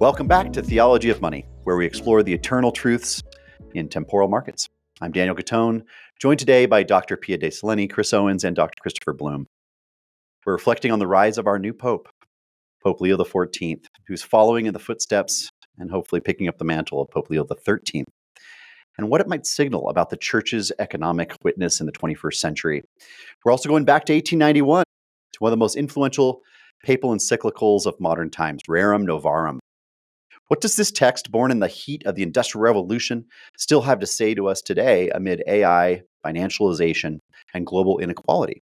Welcome back to Theology of Money, where we explore the eternal truths in temporal markets. I'm Daniel Catone, joined today by Dr. Pia de Solenni, Chris Owens, and Dr. Christopher Blum. We're reflecting on the rise of our new Pope, Pope Leo XIV, who's following in the footsteps and hopefully picking up the mantle of Pope Leo XIII, and what it might signal about the Church's economic witness in the 21st century. We're also going back to 1891, to one of the most influential papal encyclicals of modern times, Rerum Novarum. What does this text, born in the heat of the Industrial Revolution, still have to say to us today amid AI, financialization, and global inequality?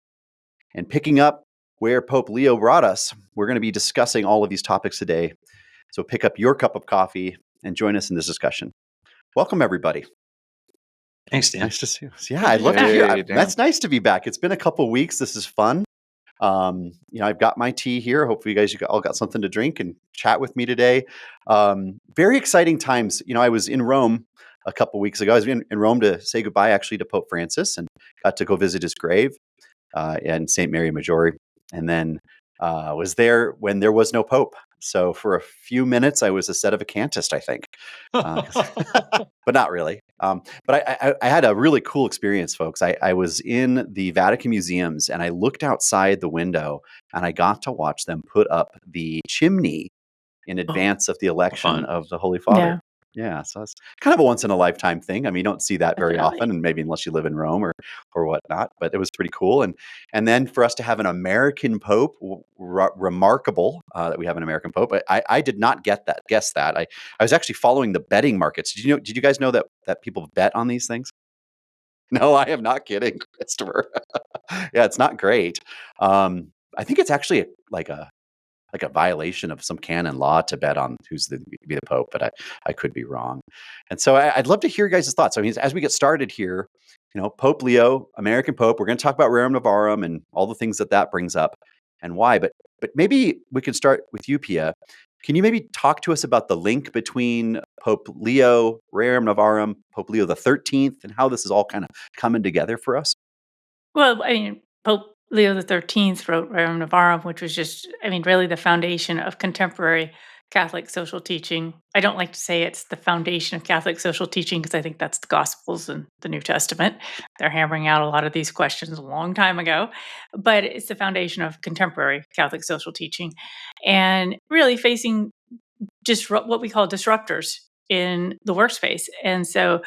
And picking up where Pope Leo brought us, we're going to be discussing all of these topics today. So pick up your cup of coffee and join us in this discussion. Welcome, everybody. Thanks, Dan. Nice to see you. Yeah, I'd love to hear. Dan. That's nice to be back. It's been a couple weeks. This is fun. I've got my tea here. Hopefully you guys all got something to drink and chat with me today. Very exciting times. I was in Rome a couple weeks ago. I was in Rome to say goodbye actually to Pope Francis and got to go visit his grave in St. Mary Maggiore. And then was there when there was no Pope. So for a few minutes, I was a sedevacantist, I think, but not really. But I had a really cool experience, folks. I was in the Vatican museums and I looked outside the window and I got to watch them put up the chimney in advance of the election of the Holy Father. Yeah, so it's kind of a once in a lifetime thing. I mean, you don't see that very often, and maybe unless you live in Rome or whatnot. But it was pretty cool, and then for us to have an American Pope, remarkable that we have an American Pope. But I did not guess that. I was actually following the betting markets. Did you guys know that people bet on these things? No, I am not kidding, Christopher. Yeah, it's not great. I think it's actually like a violation of some canon law to bet on who's to be the Pope, but I could be wrong. And so I'd love to hear your guys' thoughts. I mean, as we get started here, Pope Leo, American Pope, we're going to talk about Rerum Novarum and all the things that brings up and why. But maybe we can start with you, Pia. Can you maybe talk to us about the link between Pope Leo, Rerum Novarum, Pope Leo XIII, and how this is all kind of coming together for us? Well, I mean, Pope Leo XIII wrote Rerum Novarum, which was just, really the foundation of contemporary Catholic social teaching. I don't like to say it's the foundation of Catholic social teaching because I think that's the Gospels and the New Testament. They're hammering out a lot of these questions a long time ago, but it's the foundation of contemporary Catholic social teaching and really facing what we call disruptors in the workspace. And so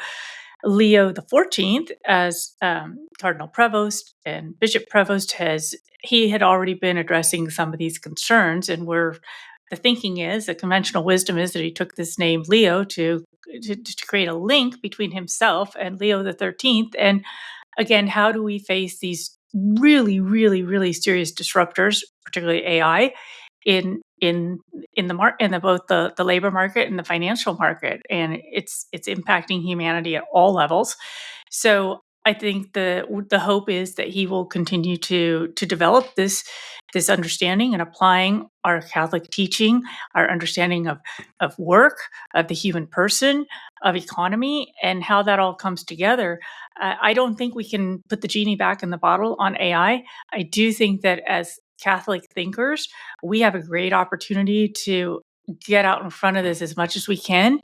Leo XIV, as Cardinal Prevost and Bishop Prevost, he had already been addressing some of these concerns, and the thinking is, the conventional wisdom is that he took this name Leo to create a link between himself and Leo XIII. And again, how do we face these really, really, really serious disruptors, particularly AI, in both the labor market and the financial market, and it's impacting humanity at all levels. So I think the hope is that he will continue to develop this understanding and applying our Catholic teaching, our understanding of work, of the human person, of economy, and how that all comes together. I don't think we can put the genie back in the bottle on AI. I do think that as Catholic thinkers, we have a great opportunity to get out in front of this as much as we can.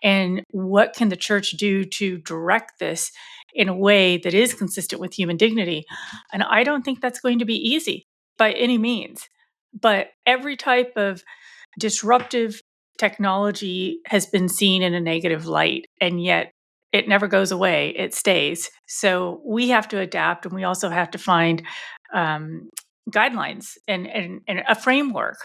And what can the church do to direct this in a way that is consistent with human dignity? And I don't think that's going to be easy by any means. But every type of disruptive technology has been seen in a negative light, and yet it never goes away. It stays. So we have to adapt, and we also have to find guidelines and a framework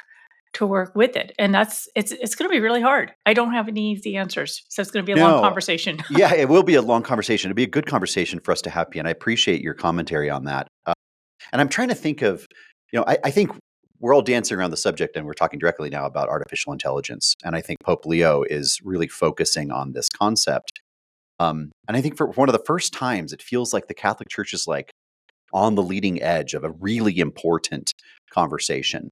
to work with it. And it's going to be really hard. I don't have any easy answers. So it's going to be a long conversation. Yeah, it will be a long conversation. It'll be a good conversation for us to have, Pia, and I appreciate your commentary on that. And I'm trying to think of, I think we're all dancing around the subject and we're talking directly now about artificial intelligence. And I think Pope Leo is really focusing on this concept. And I think for one of the first times, it feels like the Catholic Church is like on the leading edge of a really important conversation.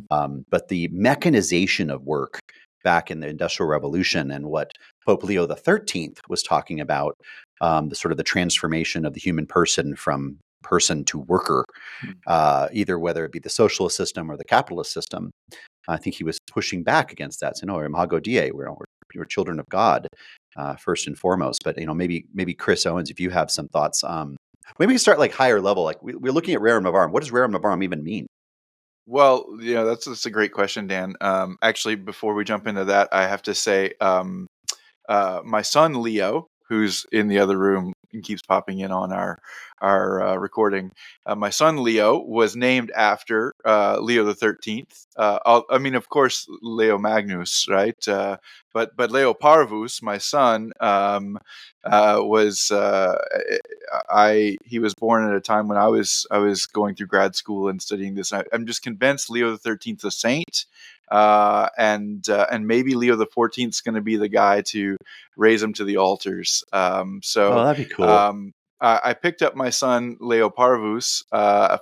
But the mechanization of work back in the Industrial Revolution and what Pope Leo XIII was talking about, the sort of the transformation of the human person from person to worker, either whether it be the socialist system or the capitalist system. I think he was pushing back against that, saying, "No, Imago Dei, we're children of God, first and foremost." But maybe Chris Owens, if you have some thoughts, maybe we can start like higher level. Like we're looking at Rerum Novarum. What does Rerum Novarum even mean? Well, yeah, that's a great question, Dan. Actually, before we jump into that, I have to say, my son Leo, who's in the other room and keeps popping in on our recording. My son Leo was named after Leo the 13th. I mean, of course, Leo Magnus, right? But Leo Parvus, my son, was he was born at a time when I was going through grad school and studying this. I'm just convinced Leo the 13th is a saint. And maybe Leo the 14th is going to be the guy to raise him to the altars. Oh, that'd be cool. I picked up my son Leo Parvus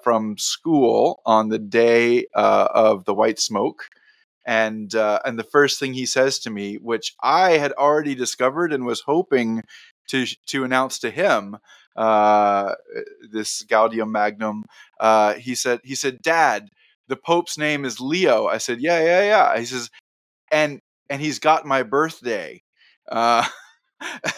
from school on the day of the white smoke. And the first thing he says to me, which I had already discovered and was hoping to announce to him, this Gaudium Magnum, he said, "Dad, the Pope's name is Leo." I said, yeah. He says, and he's got my birthday. Uh,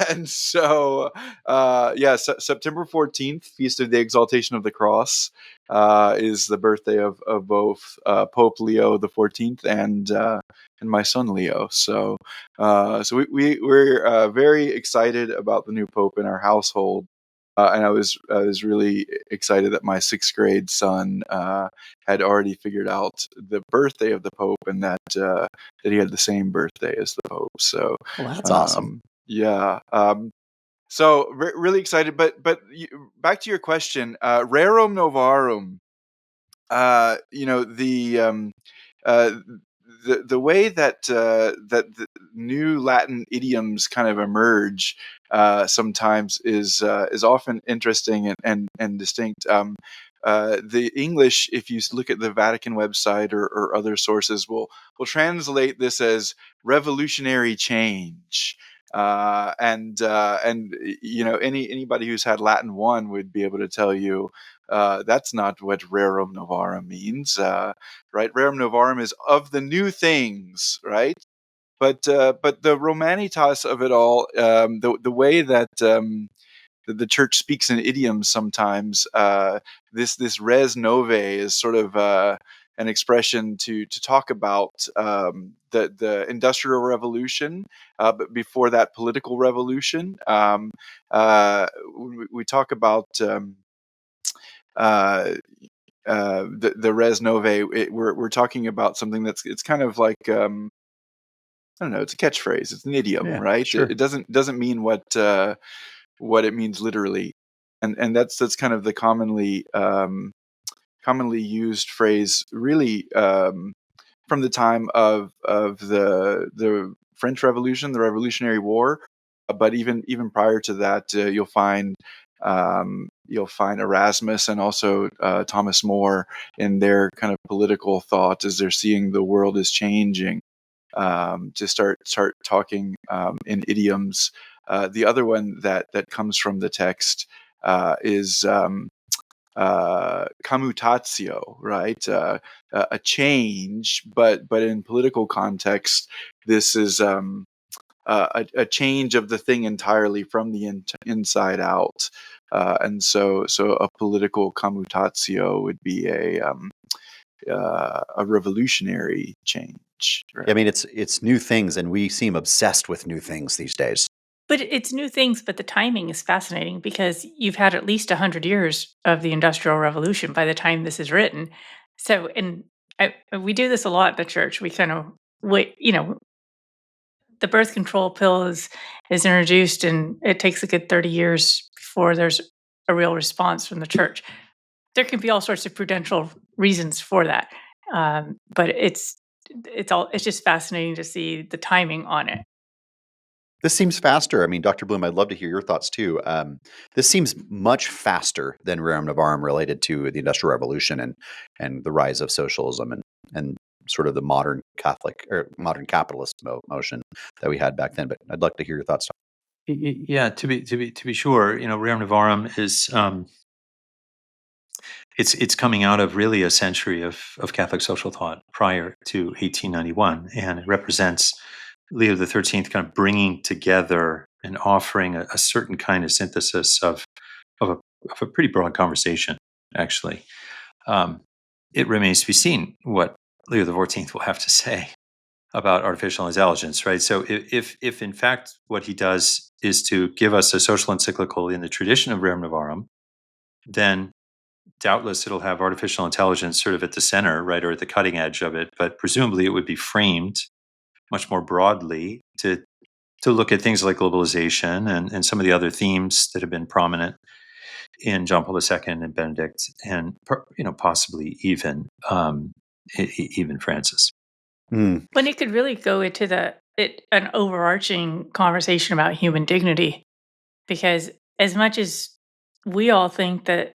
and so, September 14th, Feast of the Exaltation of the Cross, is the birthday of both Pope Leo the 14th and my son Leo. So we're very excited about the new Pope in our household. And I was really excited that my 6th grade son had already figured out the birthday of the Pope, and that he had the same birthday as the Pope. So, Well, that's awesome. yeah. So really excited. But back to your question, Rerum Novarum. The way that the new Latin idioms kind of emerge sometimes is often interesting and distinct. The English, if you look at the Vatican website or other sources, will translate this as revolutionary change. And anybody who's had Latin 1 would be able to tell you that's not what Rerum Novarum means, right? Rerum Novarum is of the new things, right? But the Romanitas of it all, the way that the church speaks in idioms sometimes, this res novae is sort of an expression to talk about the Industrial Revolution, but before that, political revolution. We talk about the res novae. We're talking about something it's kind of like I don't know. It's a catchphrase. It's an idiom, Yeah, right? sure. It doesn't mean what it means literally, and that's kind of the commonly used phrase, really, from the time of the French Revolution, the Revolutionary War, but even prior to that, you'll find Erasmus and also Thomas More in their kind of political thought as they're seeing the world is changing, to start talking in idioms. The other one that comes from the text is commutatio, right? A change, but in political context, this is a change of the thing entirely from the inside out. And so a political commutatio would be a revolutionary change. Right? I mean, it's new things, and we seem obsessed with new things these days. But it's new things, but the timing is fascinating because you've had at least 100 years of the Industrial Revolution by the time this is written. So, we do this a lot at the church. We kind of wait, the birth control pill is introduced, and it takes a good 30 years before there's a real response from the church. There can be all sorts of prudential reasons for that, but it's just fascinating to see the timing on it. This seems faster. I mean, Dr. Bloom, I'd love to hear your thoughts too. This seems much faster than Rerum Novarum related to the Industrial Revolution and the rise of socialism and sort of the modern Catholic or modern capitalist motion that we had back then. But I'd like to hear your thoughts. Yeah, to be sure, Rerum Novarum is it's coming out of really a century of Catholic social thought prior to 1891, and it represents Leo XIII kind of bringing together and offering a certain kind of synthesis of a pretty broad conversation. Actually, it remains to be seen what Leo XIV will have to say about artificial intelligence, right? So if in fact what he does is to give us a social encyclical in the tradition of Rerum Novarum, then doubtless it'll have artificial intelligence sort of at the center, right, or at the cutting edge of it. But presumably it would be framed much more broadly to look at things like globalization and some of the other themes that have been prominent in John Paul II and Benedict, and possibly even even Francis. Mm. When it could really go into an overarching conversation about human dignity, because as much as we all think that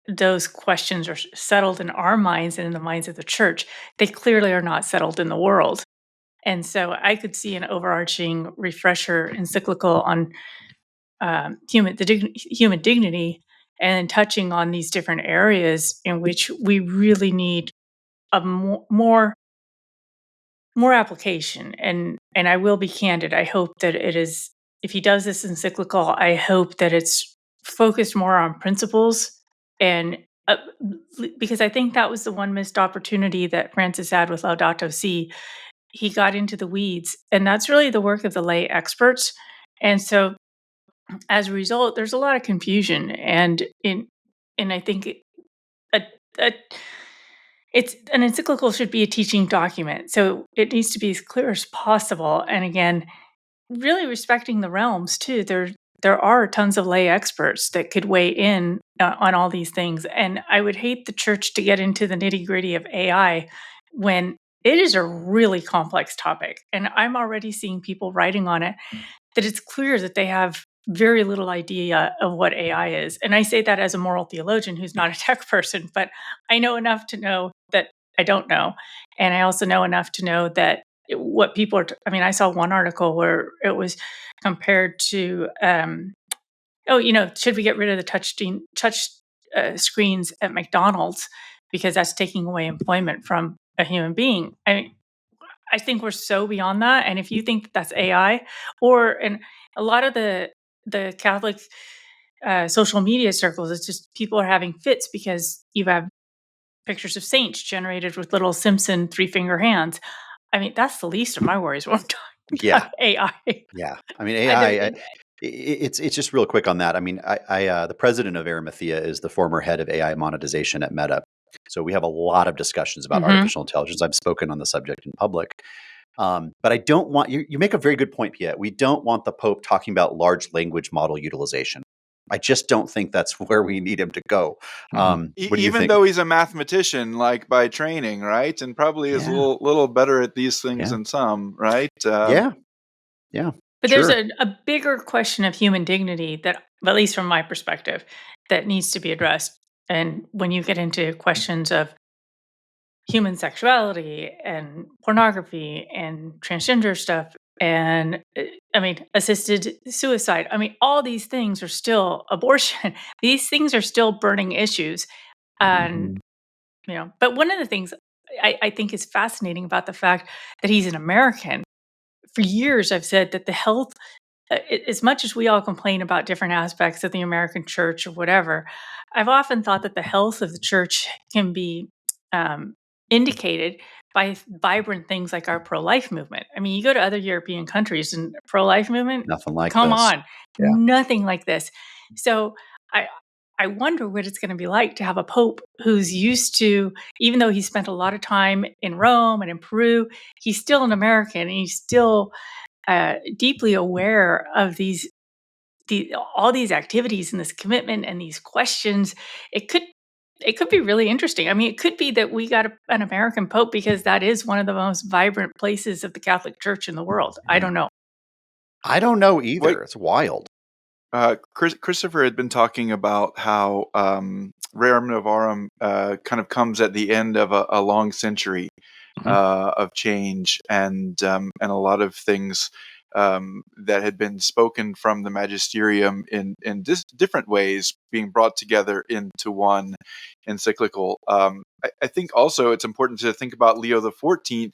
those questions are settled in our minds and in the minds of the church, they clearly are not settled in the world. And so I could see an overarching refresher encyclical on human dignity, and touching on these different areas in which we really need a more application. And I will be candid. I hope that it is, if he does this encyclical, I hope that it's focused more on principles, and because I think that was the one missed opportunity that Francis had with Laudato Si. He got into the weeds, and that's really the work of the lay experts. And so as a result, there's a lot of confusion, and I think a, a, it's an encyclical should be a teaching document, so it needs to be as clear as possible. And again, really respecting the realms too. There are tons of lay experts that could weigh in on all these things, and I would hate the church to get into the nitty gritty of AI when it is a really complex topic. And I'm already seeing people writing on it that it's clear that they have very little idea of what AI is. And I say that as a moral theologian who's not a tech person, but I know enough to know that I don't know. And I also know enough to know that what people are, I mean, I saw one article where it was compared to, should we get rid of the touch screens at McDonald's because that's taking away employment from a human being? I think we're so beyond that. And if you think that that's AI, and a lot of the Catholic social media circles, it's just people are having fits because you have pictures of saints generated with little Simpson three-finger hands. I mean, that's the least of my worries when I'm talking Yeah. about AI. Yeah. I mean, AI, it's just real quick on that. I mean, the president of Arimathea is the former head of AI monetization at Meta. So we have a lot of discussions about artificial intelligence. I've spoken on the subject in public. But I don't want, you make a very good point, Pia. We don't want the Pope talking about large language model utilization. I just don't think that's where we need him to go. What do you Even think? though he's a mathematician, like by training, right? And probably is a little better at these things than some, right? Yeah. But Sure. there's a bigger question of human dignity that, at least from my perspective, that needs to be addressed. And when you get into questions of human sexuality and pornography and transgender stuff, and assisted suicide, all these things are still abortion. These things are still burning issues. And but one of the things I think is fascinating about the fact that he's an American, for years I've said that the health, as much as we all complain about different aspects of the American church or whatever, I've often thought that the health of the church can be indicated by vibrant things like our pro-life movement. I mean, you go to other European countries and pro-life movement, Nothing like come this. on, nothing like this. So I wonder what it's going to be like to have a pope who's used to, even though he spent a lot of time in Rome and in Peru, he's still an American, and he's still deeply aware of all these activities and this commitment and these questions. It could be really interesting. I mean, it could be that we got an American pope because that is one of the most vibrant places of the Catholic Church in the world. I don't know. I don't know either. Wait. It's wild. Christopher had been talking about how Rerum Novarum kind of comes at the end of a long century of change, and a lot of things that had been spoken from the magisterium in different ways being brought together into one encyclical. I think also it's important to think about Leo XIV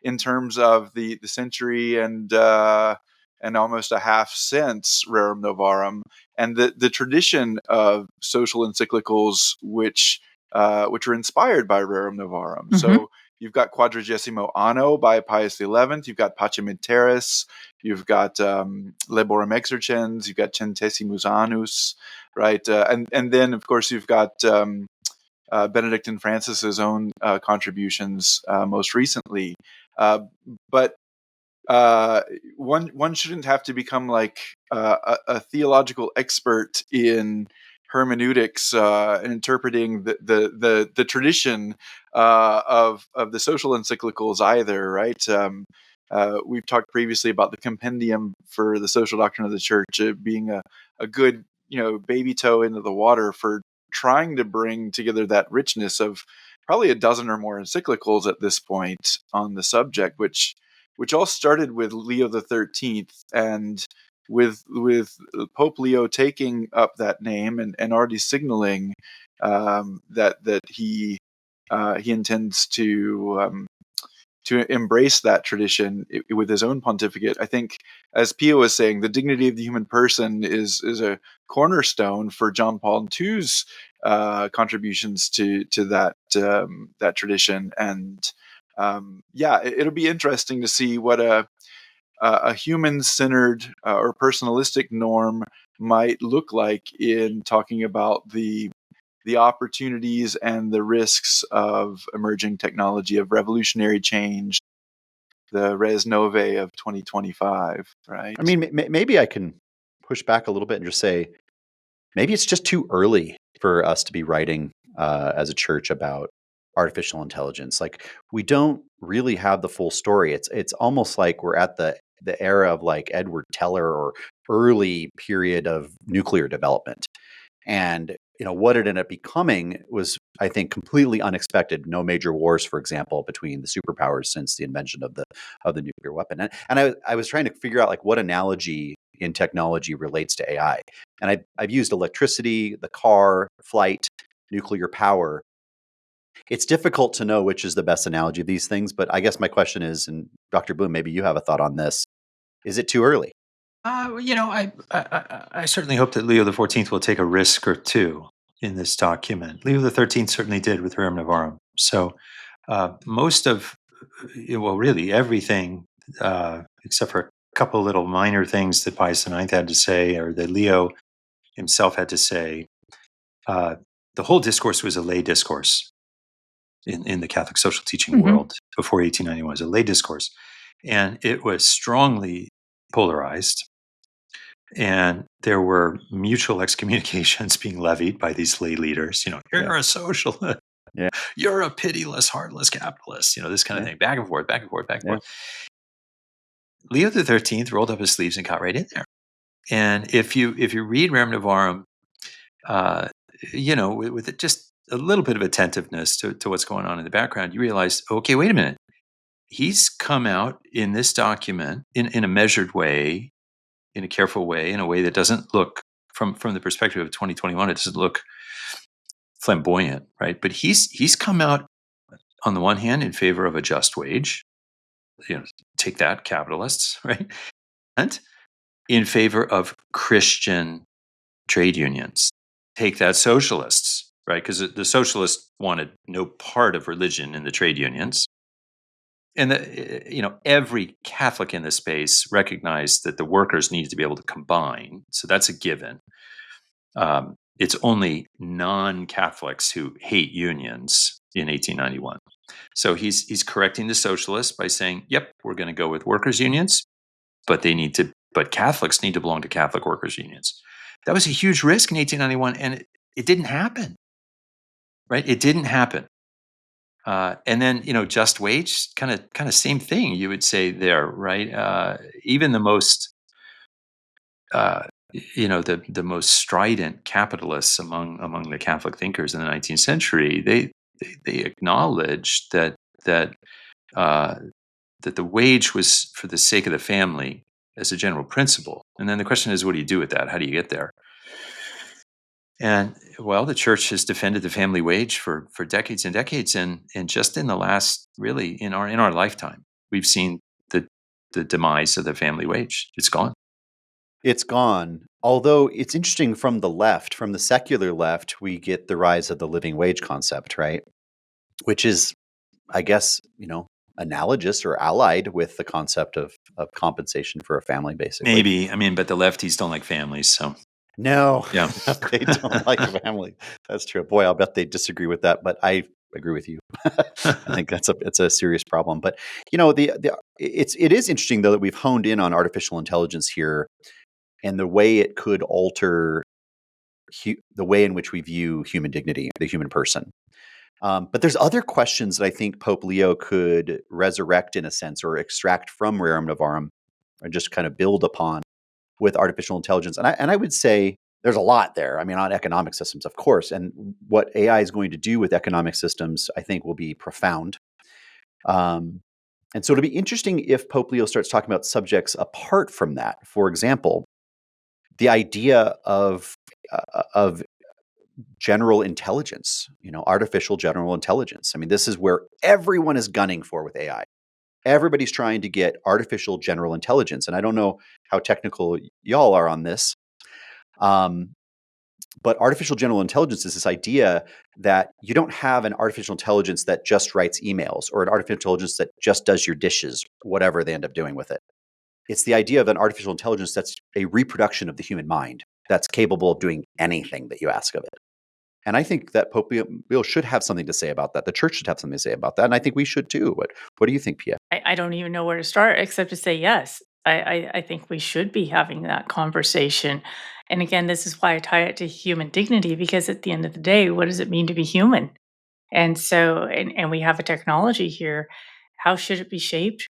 in terms of the century and almost a half since Rerum Novarum, and the tradition of social encyclicals which are inspired by Rerum Novarum. Mhm. So you've got Quadragesimo Anno by Pius XI. You've got Pacem in Terris. You've got Laborem Exercens. You've got Centesimus Annus, right? And then of course you've got Benedict and Francis's own contributions most recently. But one shouldn't have to become like a theological expert in hermeneutics and interpreting the tradition of the social encyclicals either, right? We've talked previously about the compendium for the social doctrine of the church being a good baby toe into the water for trying to bring together that richness of probably a dozen or more encyclicals at this point on the subject, which all started with Leo XIII, and with Pope Leo taking up that name and already signaling that he intends to embrace that tradition with his own pontificate. I think, as Pia was saying, the dignity of the human person is a cornerstone for John Paul II's contributions to that that tradition. And it'll be interesting to see what a human-centered or personalistic norm might look like in talking about the opportunities and the risks of emerging technology, of revolutionary change, the res novae of 2025, right? I mean, maybe I can push back a little bit and just say maybe it's just too early for us to be writing as a church about artificial intelligence. Like, we don't really have the full story. It's almost like we're at the era of like Edward Teller or early period of nuclear development. And what it ended up becoming was, I think, completely unexpected. No major wars, for example, between the superpowers since the invention of the nuclear weapon. And I was trying to figure out like what analogy in technology relates to AI. And I've used electricity, the car, flight, nuclear power. It's difficult to know which is the best analogy of these things. But I guess my question is, and Dr. Bloom, maybe you have a thought on this: is it too early? I certainly hope that Leo XIV will take a risk or two in this document. Leo XIII certainly did with Rerum Novarum. So most of, really everything, except for a couple little minor things that Pius IX had to say, or that Leo himself had to say, the whole discourse was a lay discourse in the Catholic social teaching world before 1891. It was a lay discourse. And it was strongly polarized. And there were mutual excommunications being levied by these lay leaders. You're a socialist. Yeah. You're a pitiless, heartless capitalist. This kind of thing. Back and forth, back and forth, back and forth. Leo XIII rolled up his sleeves and got right in there. And if you read Rerum Novarum, with just a little bit of attentiveness to what's going on in the background, you realize, okay, wait a minute. He's come out in this document in a measured way, in a careful way, in a way that doesn't look, from the perspective of 2021, it doesn't look flamboyant, right? But he's come out on the one hand in favor of a just wage, take that, capitalists, right? And in favor of Christian trade unions, take that, socialists, right? Because the socialists wanted no part of religion in the trade unions. And every Catholic in this space recognized that the workers needed to be able to combine. So that's a given. It's only non-Catholics who hate unions in 1891. So he's correcting the socialists by saying, "Yep, we're going to go with workers' unions, but Catholics need to belong to Catholic workers' unions." That was a huge risk in 1891, and it didn't happen. Right? It didn't happen. And then, just wage, kind of same thing, you would say there, right? Even the most, the most strident capitalists among the Catholic thinkers in the 19th century, they acknowledged that the wage was for the sake of the family, as a general principle. And then the question is, what do you do with that? How do you get there? And well, the church has defended the family wage for decades and decades, and just in the last, really, in our lifetime, we've seen the demise of the family wage. It's gone. It's gone. Although it's interesting, from the left, from the secular left, we get the rise of the living wage concept, right? Which is, I guess, analogous or allied with the concept of compensation for a family, basically. Maybe. I mean, but the lefties don't like families, so. No, Yeah. they don't like family. That's true. Boy, I'll bet they disagree with that, but I agree with you. I think it's a serious problem. But it is interesting, though, that we've honed in on artificial intelligence here and the way it could alter the way in which we view human dignity, the human person. But there's other questions that I think Pope Leo could resurrect, in a sense, or extract from Rerum Novarum, or just kind of build upon with artificial intelligence. And I would say there's a lot there. I mean, on economic systems, of course, and what AI is going to do with economic systems, I think, will be profound. And so it'll be interesting if Pope Leo starts talking about subjects apart from that. For example, the idea of general intelligence, artificial general intelligence. I mean, this is where everyone is gunning for with AI. Everybody's trying to get artificial general intelligence. And I don't know how technical y'all are on this. But artificial general intelligence is this idea that you don't have an artificial intelligence that just writes emails, or an artificial intelligence that just does your dishes, whatever they end up doing with it. It's the idea of an artificial intelligence that's a reproduction of the human mind, that's capable of doing anything that you ask of it. And I think that Pope Leo should have something to say about that. The church should have something to say about that. And I think we should too. But what do you think, Pia? I don't even know where to start except to say yes. I think we should be having that conversation. And again, this is why I tie it to human dignity, because at the end of the day, what does it mean to be human? And so, and we have a technology here. How should it be shaped?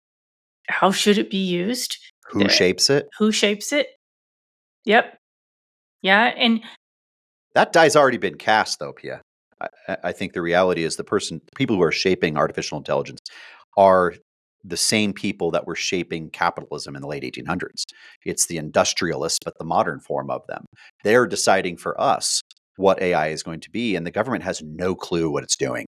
How should it be used? Who shapes it? Who shapes it? Yep. Yeah. And that die's already been cast, though, Pia. I think the reality is people who are shaping artificial intelligence are the same people that were shaping capitalism in the late 1800s. It's the industrialists, but the modern form of them. They're deciding for us what AI is going to be, and the government has no clue what it's doing.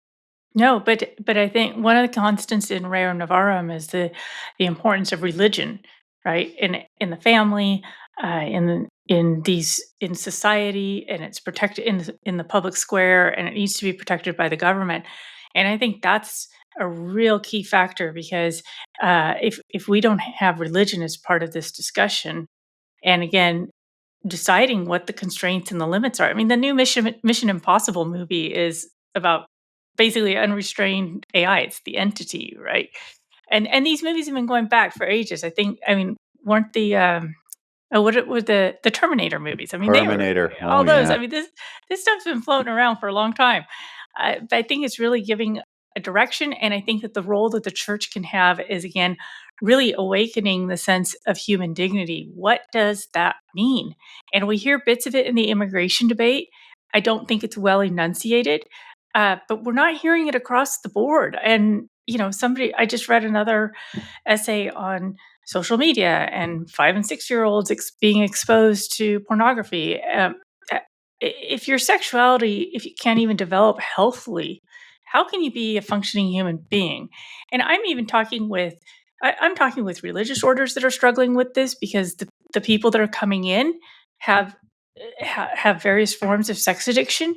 No, but I think one of the constants in Rerum Novarum is the importance of religion, right? In the family, in society, and it's protected in the public square, and it needs to be protected by the government. And I think that's a real key factor, because if we don't have religion as part of this discussion, and again, deciding what the constraints and the limits are. I mean, the new Mission Impossible movie is about basically unrestrained AI. It's the entity, right? And these movies have been going back for ages. I mean, weren't the what were the Terminator movies? I mean, Terminator. They were all those. Yeah. I mean, this stuff's been floating around for a long time. But I think it's really giving a direction, and I think that the role that the church can have is, again, really awakening the sense of human dignity. What does that mean? And we hear bits of it in the immigration debate. I don't think it's well enunciated, but we're not hearing it across the board. And I just read another essay on social media and 5 and 6 year olds being exposed to pornography. If your sexuality, if you can't even develop healthily, how can you be a functioning human being? And I'm talking with religious orders that are struggling with this, because the people that are coming in have various forms of sex addiction.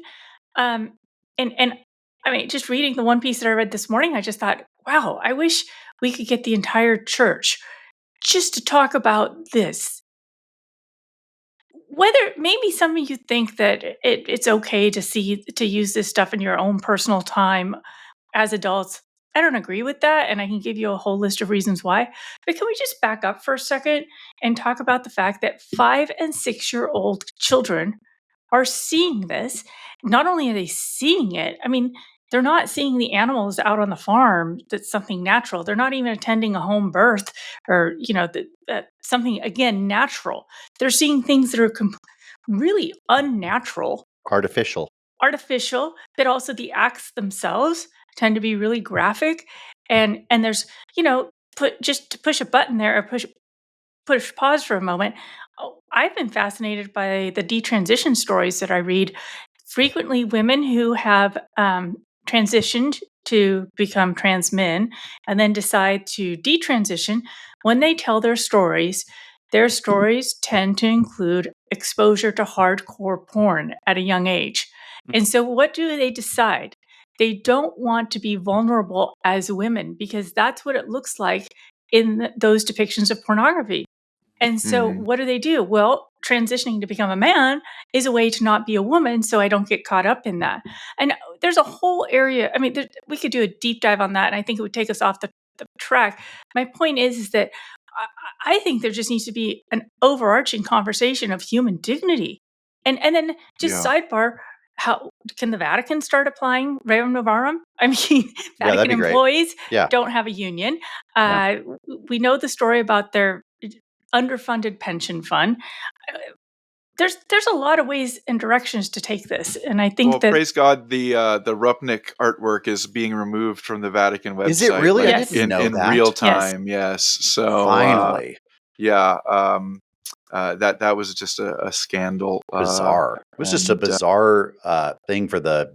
And I mean, just reading the one piece that I read this morning, I just thought, wow, I wish we could get the entire church just to talk about this. Whether maybe some of you think that it's okay to use this stuff in your own personal time as adults. I don't agree with that, and I can give you a whole list of reasons why. But can we just back up for a second and talk about the fact that 5 and 6 year old children are seeing this? Not only are they seeing it, I mean, they're not seeing the animals out on the farm. That's something natural. They're not even attending a home birth, or something, again, natural. They're seeing things that are really unnatural, Artificial, but also the acts themselves tend to be really graphic. And there's, just to push a button there, or push push pause for a moment. I've been fascinated by the detransition stories that I read. Frequently, women who have transitioned to become trans men and then decide to detransition, when they tell their stories tend to include exposure to hardcore porn at a young age. And so, what do they decide? They don't want to be vulnerable as women because that's what it looks like in those depictions of pornography. And so, what do? Well, transitioning to become a man is a way to not be a woman, so I don't get caught up in that. And there's a whole area. I mean, we could do a deep dive on that, and I think it would take us off the track. My point is that I think there just needs to be an overarching conversation of human dignity, and then just Yeah. sidebar. How can the Vatican start applying Rerum Novarum? I mean, Yeah, that'd Vatican be great. employees Yeah. don't have a union. Yeah. We know the story about their underfunded pension fund. There's a lot of ways and directions to take this, and I think Well, that praise God, the Rupnik artwork is being removed from the Vatican website. Is it really? Like, I Yes. didn't know in that. real time. Yes. So Finally. yeah. That was just a scandal. Bizarre. It was just a and, bizarre thing for the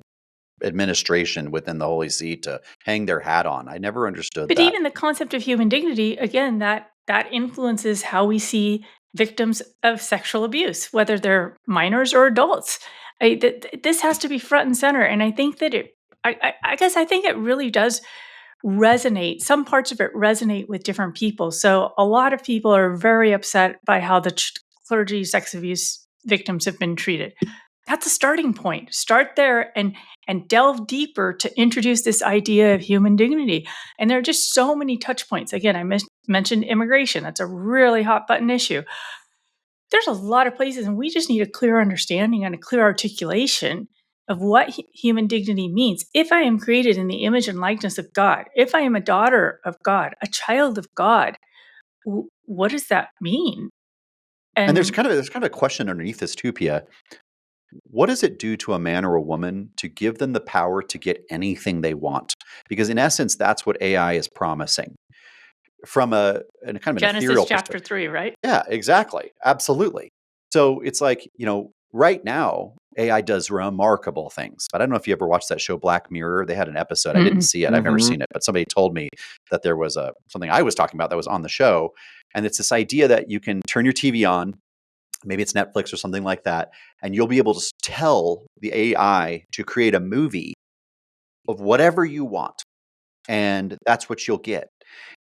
administration within the Holy See to hang their hat on. I never understood But that. even the concept of human dignity, again, that influences how we see victims of sexual abuse, whether they're minors or adults. This has to be front and center, and I think that I guess I think it really does resonate. Some parts of it resonate with different people. So a lot of people are very upset by how the clergy sex abuse victims have been treated. That's a starting point. Start there and delve deeper to introduce this idea of human dignity. And there are just so many touch points. Again, I mentioned immigration. That's a really hot button issue. There's a lot of places, and we just need a clear understanding and a clear articulation of what human dignity means. If I am created in the image and likeness of God, if I am a daughter of God, a child of God, what does that mean? And there's kind of a question underneath this too, Pia. What does it do to a man or a woman to give them the power to get anything they want? Because in essence, that's what AI is promising. From a kind of an Genesis ethereal chapter perspective. 3, right? Yeah, exactly. Absolutely. So it's like, right now, AI does remarkable things. But I don't know if you ever watched that show Black Mirror. They had an episode. I didn't see it. I've never seen it. But somebody told me that there was something I was talking about that was on the show. And it's this idea that you can turn your TV on, maybe it's Netflix or something like that, and you'll be able to tell the AI to create a movie of whatever you want. And that's what you'll get.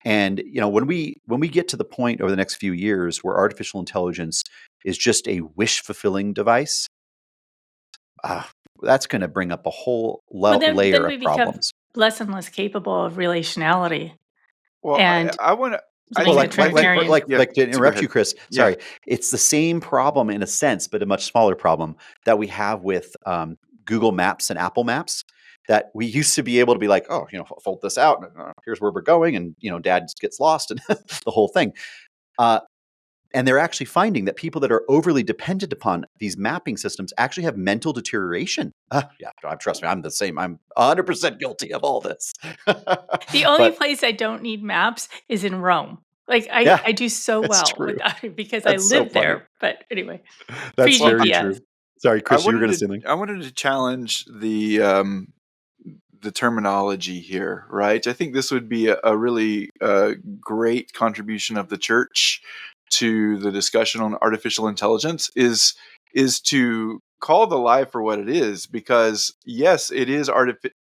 And when we get to the point over the next few years where artificial intelligence is just a wish-fulfilling device, that's going to bring up a whole layer we of become problems. less and less capable of relationality. well, And I want to. Well, Like to interrupt you, Chris. Yeah. Sorry, it's the same problem in a sense, but a much smaller problem that we have with Google Maps and Apple Maps. That we used to be able to be like, oh, fold this out, and here's where we're going, and Dad gets lost, and the whole thing. And they're actually finding that people that are overly dependent upon these mapping systems actually have mental deterioration. Yeah, trust me, I'm the same. I'm 100% guilty of all this. The only place I don't need maps is in Rome. Like I do so well without it because I live there. But anyway, that's very PGPS. true. Sorry, Chris, you were going to say something. I wanted to challenge the terminology here, right? I think this would be a really great contribution of the church to the discussion on artificial intelligence is to call the lie for what it is, because yes, it is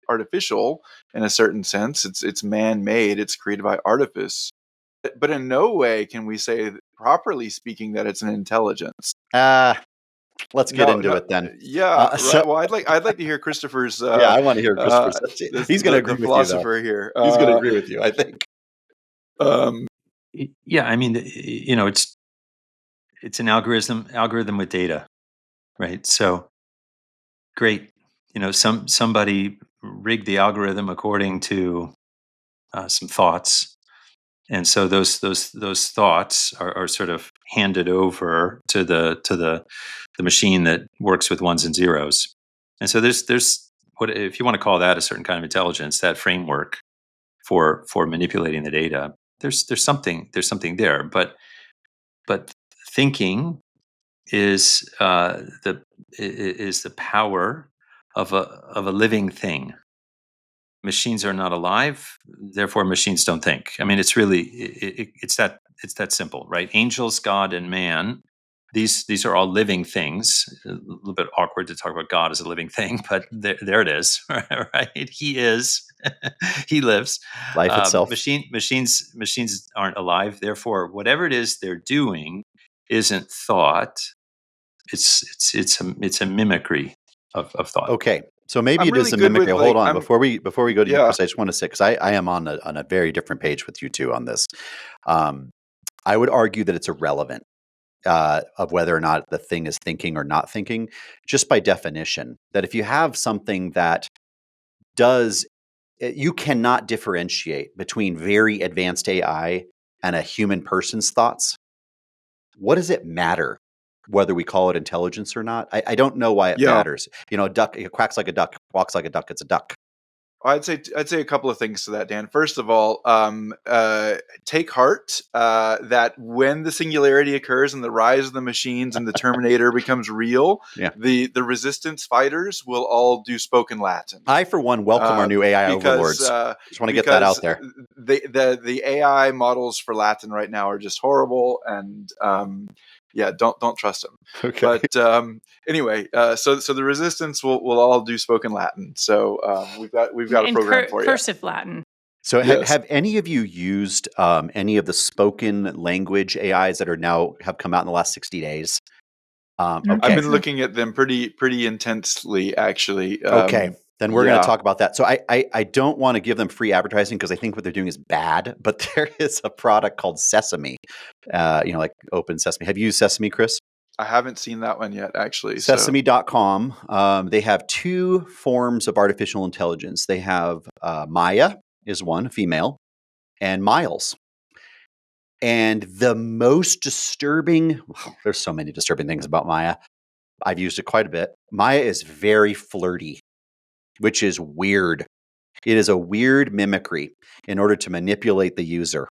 artificial in a certain sense. It's man-made. It's created by artifice, but in no way can we say, properly speaking, that it's an intelligence. Let's get into it then. Yeah, right. Well, I'd like to hear Christopher's. Yeah, I want to hear Christopher's. He's going to agree with you, philosopher here. He's going to agree with you, I think. Yeah, I mean, it's an algorithm with data, right? So great, somebody rigged the algorithm according to some thoughts, and so those thoughts are sort of handed over to the machine that works with ones and zeros. And so there's what, if you want to call that a certain kind of intelligence, that framework for manipulating the data, there's something there. But but thinking is the power of a living thing. Machines are not alive, therefore machines don't think. I mean, it's really it's that simple, right? Angels, God, and man. These are all living things. A little bit awkward to talk about God as a living thing, but there it is, right? He is, he lives. Life itself. Machines aren't alive. Therefore, whatever it is they're doing isn't thought. It's a mimicry of thought. Okay. So maybe I'm it is really a good mimicry. with Hold like on. I'm Before we go to you, yeah. Chris, I just want to say, because I am on a very different page with you two on this. I would argue that it's irrelevant of whether or not the thing is thinking or not thinking, just by definition. That if you have something that does, you cannot differentiate between very advanced AI and a human person's thoughts. What does it matter whether we call it intelligence or not? I don't know why it Yeah. matters. You know, a duck, it quacks like a duck, walks like a duck, it's a duck. I'd say a couple of things to that, Dan. First of all, take heart that when the singularity occurs and the rise of the machines and the Terminator becomes real, Yeah. the resistance fighters will all do spoken Latin. I, for one, welcome our new AI overlords. Just want to get that out there. The AI models for Latin right now are just horrible, and yeah, don't trust them. Okay. But anyway, so the resistance will all do spoken Latin. So we've got a And program for you. cursive Latin. So Yes. have any of you used any of the spoken language AIs that are now have come out in the last 60 days? Okay. I've been looking at them pretty intensely, actually. Okay. Then we're going yeah. to talk about that. So I don't want to give them free advertising because I think what they're doing is bad, but there is a product called Sesame, like Open Sesame. Have you used Sesame, Chris? I haven't seen that one yet, actually. Sesame.com. They have two forms of artificial intelligence. They have Maya is one, female, and Miles. And the most disturbing, there's so many disturbing things about Maya. I've used it quite a bit. Maya is very flirty, which is weird. It is a weird mimicry in order to manipulate the user.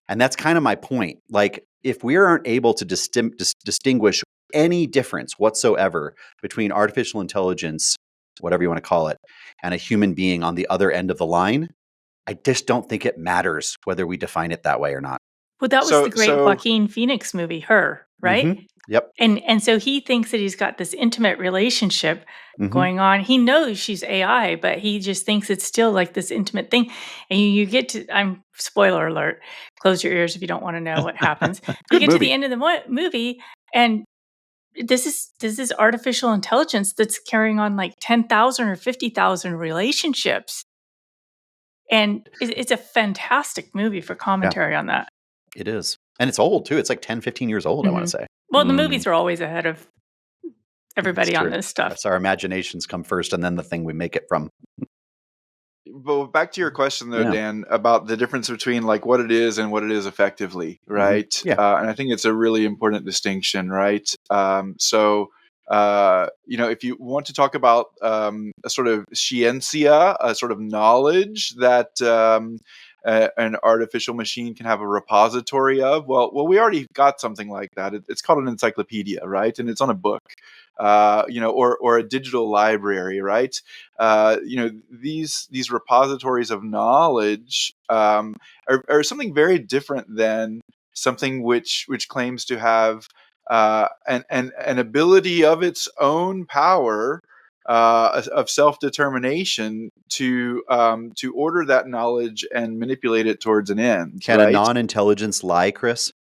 And that's kind of my point. Like, if we aren't able to distinguish any difference whatsoever between artificial intelligence, whatever you want to call it, and a human being on the other end of the line, I just don't think it matters whether we define it that way or not. Well, that was So- the great so- Joaquin Phoenix movie, Her, right? Mhm. Yep. And so he thinks that he's got this intimate relationship Mhm. going on. He knows she's AI, but he just thinks it's still like this intimate thing. And you get to, I'm spoiler alert, close your ears if you don't want to know what happens. You Good get to movie. the end of the movie, and this is artificial intelligence that's carrying on like 10,000 or 50,000 relationships. And it's a fantastic movie for commentary on that. It is. And it's old too. It's like 10, 15 years old, I want to say. Well, the movies are always ahead of everybody It's on true. this stuff. Yes, our imaginations come first and then the thing we make it from. But back to your question, though, Yeah. Dan, about the difference between like what it is and what it is effectively, right? Yeah. And I think it's a really important distinction, right? If you want to talk about a sort of scientia, a sort of knowledge that an artificial machine can have a repository of, well, we already got something like that. It's called an encyclopedia, right? And it's on a book, or a digital library, right? These repositories of knowledge are something very different than something which claims to have an ability of its own power, of self-determination to order that knowledge and manipulate it towards an end. Can a right? non-intelligence lie, Chris?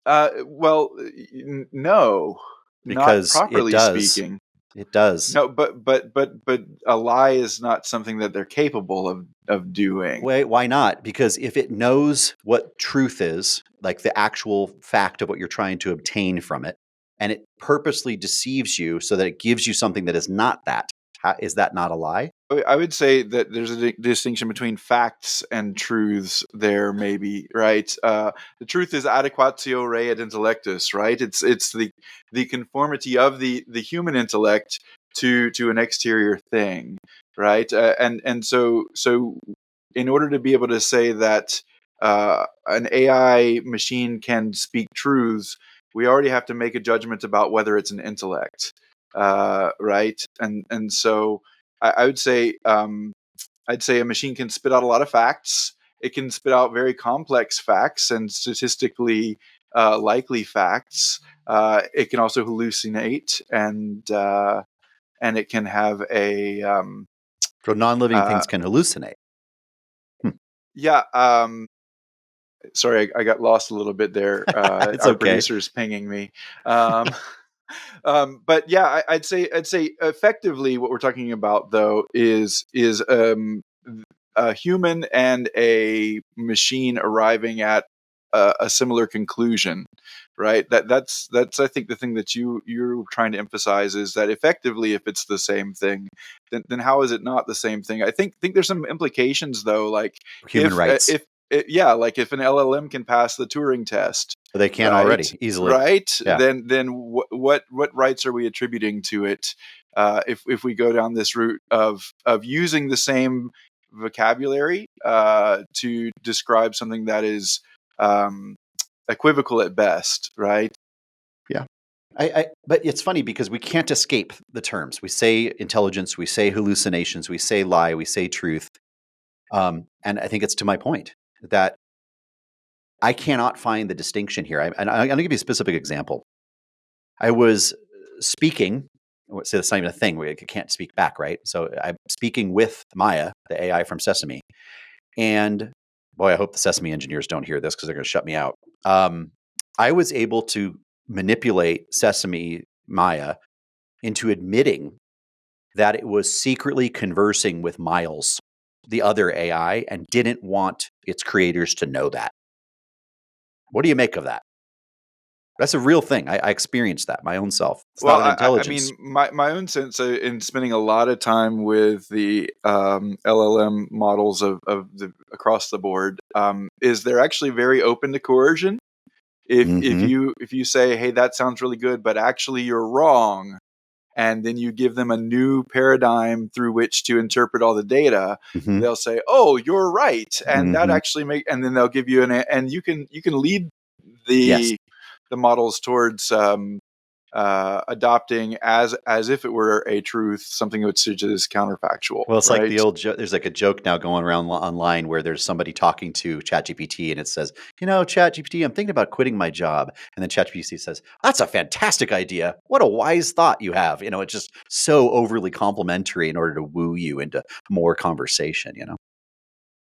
Well, no, Because not properly it does. speaking. It does. No, but a lie is not something that they're capable of doing. Wait, why not? Because if it knows what truth is, like the actual fact of what you're trying to obtain from it, and it purposely deceives you so that it gives you something that is not that, is that not a lie? I would say that there's a distinction between facts and truths there, maybe, right? The truth is adequatio rei et intellectus, right? It's the conformity of the human intellect to an exterior thing, right? And so in order to be able to say that an AI machine can speak truths, we already have to make a judgment about whether it's an intellect, right? And so I would say I'd say a machine can spit out a lot of facts. It can spit out very complex facts and statistically likely facts. It can also hallucinate, and it can have a So non-living uh, things can hallucinate. yeah. Sorry, I got lost a little bit there. It's Our okay. producer's pinging me. Um, but yeah, I'd say effectively what we're talking about though is a human and a machine arriving at a similar conclusion, right? That's I think the thing that you're trying to emphasize is that effectively, if it's the same thing, then how is it not the same thing? I think there's some implications though, like Human rights. if yeah, like if an LLM can pass the Turing test, They can right, already easily. right, Yeah. then what rights are we attributing to it? If we go down this route of using the same vocabulary to describe something that is equivocal at best, right? Yeah. But it's funny because we can't escape the terms. We say intelligence, we say hallucinations, we say lie, we say truth. And I think it's to my point that I cannot find the distinction here. And I'm going to give you a specific example. I was speaking, so that's not even a thing. We can't speak back, right? So I'm speaking with Maya, the AI from Sesame. And boy, I hope the Sesame engineers don't hear this because they're going to shut me out. I was able to manipulate Sesame Maya into admitting that it was secretly conversing with Miles, the other AI, and didn't want its creators to know that. What do you make of that? That's a real thing. I experienced that my own self. It's Well, not an I intelligence. mean, my own sense in spending a lot of time with the LLM models of the across the board is they're actually very open to coercion. Mm-hmm. If you say, hey, that sounds really good, but actually you're wrong, and then you give them a new paradigm through which to interpret all the data, Mm-hmm. they'll say, oh, you're right, and that Mm-hmm. actually and then they'll give you and you can lead Yes. the models towards adopting as if it were a truth, something which is counterfactual, Well, it's like right? the old joke. There's like a joke now going around online where there's somebody talking to ChatGPT and it says, ChatGPT, I'm thinking about quitting my job. And then ChatGPT says, that's a fantastic idea. What a wise thought you have. It's just so overly complimentary in order to woo you into more conversation,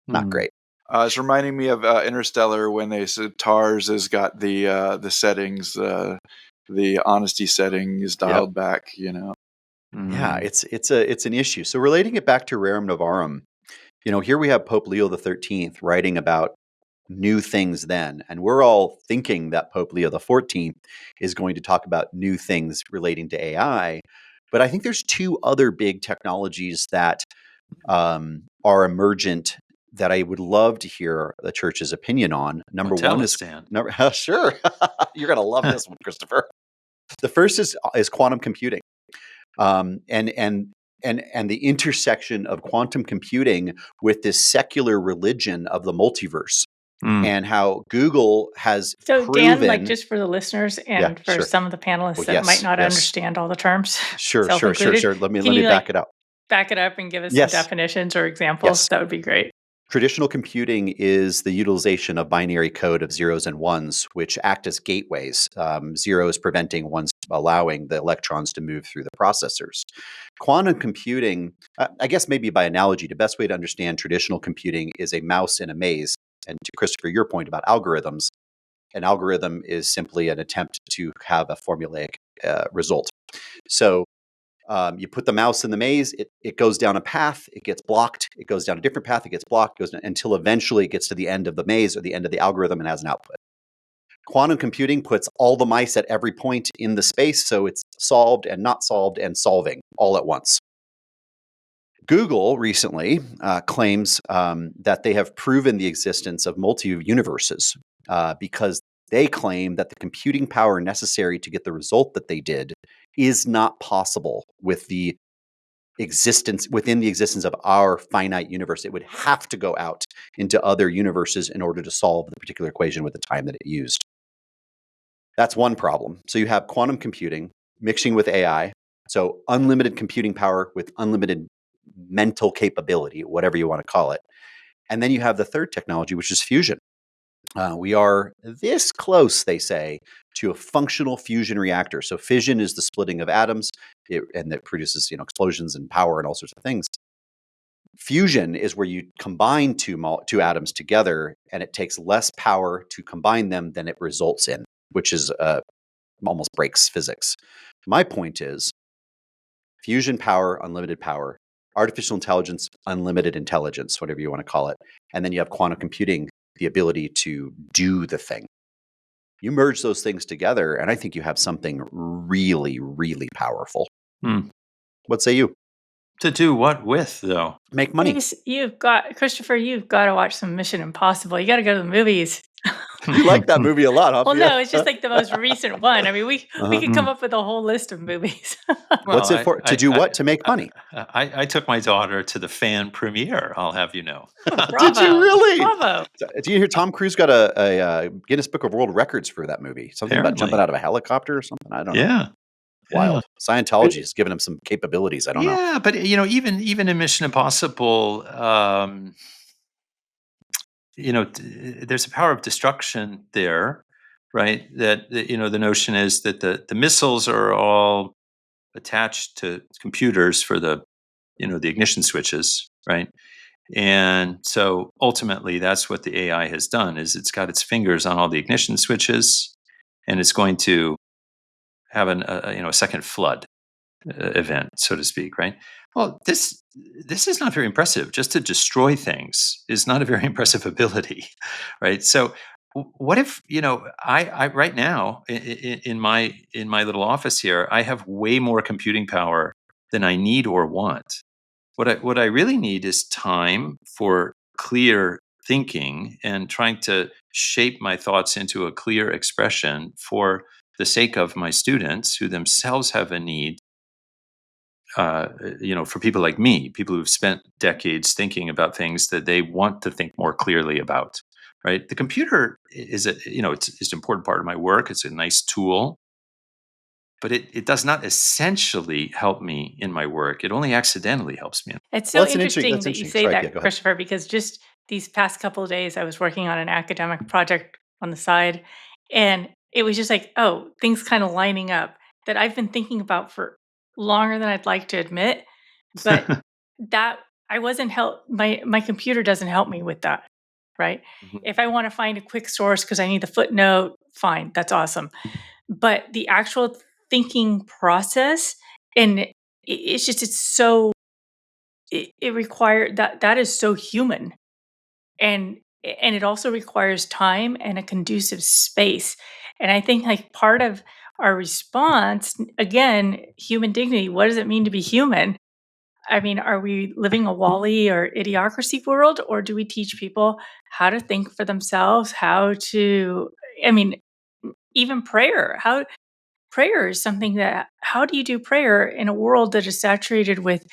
Not great. It's reminding me of Interstellar when they said TARS has got the settings, the honesty setting is Yep. dialed back. Yeah, it's an issue. So relating it back to Rerum Novarum, here we have Pope Leo XIII writing about new things then, and we're all thinking that Pope Leo XIV is going to talk about new things relating to AI. But I think there's two other big technologies that are emergent that I would love to hear the church's opinion on. Number Tell one us, is Dan. sure, you're going to love this one, Christopher. The first is quantum computing. And the intersection of quantum computing with this secular religion of the multiverse, and how Google has So Dan, like proven. just for the listeners Yeah, and for sure. some of the panelists Oh, that might yes, not yes. understand all the terms, Sure. self-included, Let can me you back it up. back it up and give us some Yes. definitions or examples? Yes. That would be great. Traditional computing is the utilization of binary code of zeros and ones, which act as gateways. Zeros preventing ones allowing the electrons to move through the processors. Quantum computing, I guess maybe by analogy, the best way to understand traditional computing is a mouse in a maze. And to Christopher, your point about algorithms, an algorithm is simply an attempt to have a formulaic result. So you put the mouse in the maze, it goes down a path, it gets blocked, it goes down a different path, it gets blocked, until eventually it gets to the end of the maze or the end of the algorithm and has an output. Quantum computing puts all the mice at every point in the space, so it's solved and not solved and solving all at once. Google recently claims that they have proven the existence of multi-universes because they claim that the computing power necessary to get the result that they did is not possible with the existence within the existence of our finite universe. It would have to go out into other universes in order to solve the particular equation with the time that it used. That's one problem. So you have quantum computing mixing with AI. So unlimited computing power with unlimited mental capability, whatever you want to call it. And then you have the third technology, which is fusion. We are this close, they say, to a functional fusion reactor. So fission is the splitting of atoms, and that produces explosions and power and all sorts of things. Fusion is where you combine two atoms together, and it takes less power to combine them than it results in, which is almost breaks physics. My point is fusion power, unlimited power, artificial intelligence, unlimited intelligence, whatever you want to call it. And then you have quantum computing, the ability to do the thing. You merge those things together, and I think you have something really, really powerful. What say you? To do what with, though? Make money. Christopher, you've got to watch some Mission Impossible. You got to go to the movies. You like that movie a lot, huh? Well, Pia? no, it's just like the most recent one. I mean, we could come up with a whole list of movies. What's it for? To do what? To make money. I took my daughter to the fan premiere, I'll have you know. Did you really? Bravo. Do you hear Tom Cruise got a Guinness Book of World Records for that movie? Something about Apparently. jumping out of a helicopter or something? I don't know. Yeah. Wild. Scientology has given him some capabilities. I don't know. Yeah, but even in Mission Impossible, there's a power of destruction there, right? That the notion is that the missiles are all attached to computers for the ignition switches, right? And so ultimately, that's what the AI has done: is it's got its fingers on all the ignition switches, and it's going to have a second flood event, so to speak, right? Well, this is not very impressive. Just to destroy things is not a very impressive ability, right? So, what if I right now in my little office here, I have way more computing power than I need or want. What I really need is time for clear thinking and trying to shape my thoughts into a clear expression for the sake of my students who themselves have a need. For people like me, people who've spent decades thinking about things that they want to think more clearly about, right? The computer is it's an important part of my work. It's a nice tool, but it does not essentially help me in my work. It only accidentally helps me. It's so Well, that's interesting that you say Sorry, that, Pia, go ahead. Christopher, because just these past couple of days, I was working on an academic project on the side, and it was just like, oh, things kind of lining up that I've been thinking about for longer than I'd like to admit, but that I wasn't my computer doesn't help me with that, right? If I want to find a quick source because I need the footnote, fine, that's awesome. But the actual thinking process, and it's so it require that is so human, and it also requires time and a conducive space. And I think like part of our response, again, human dignity, what does it mean to be human? I mean, are we living a Wall-E or idiocracy world, or do we teach people how to think for themselves, I mean, even prayer is something that, how do you do prayer in a world that is saturated with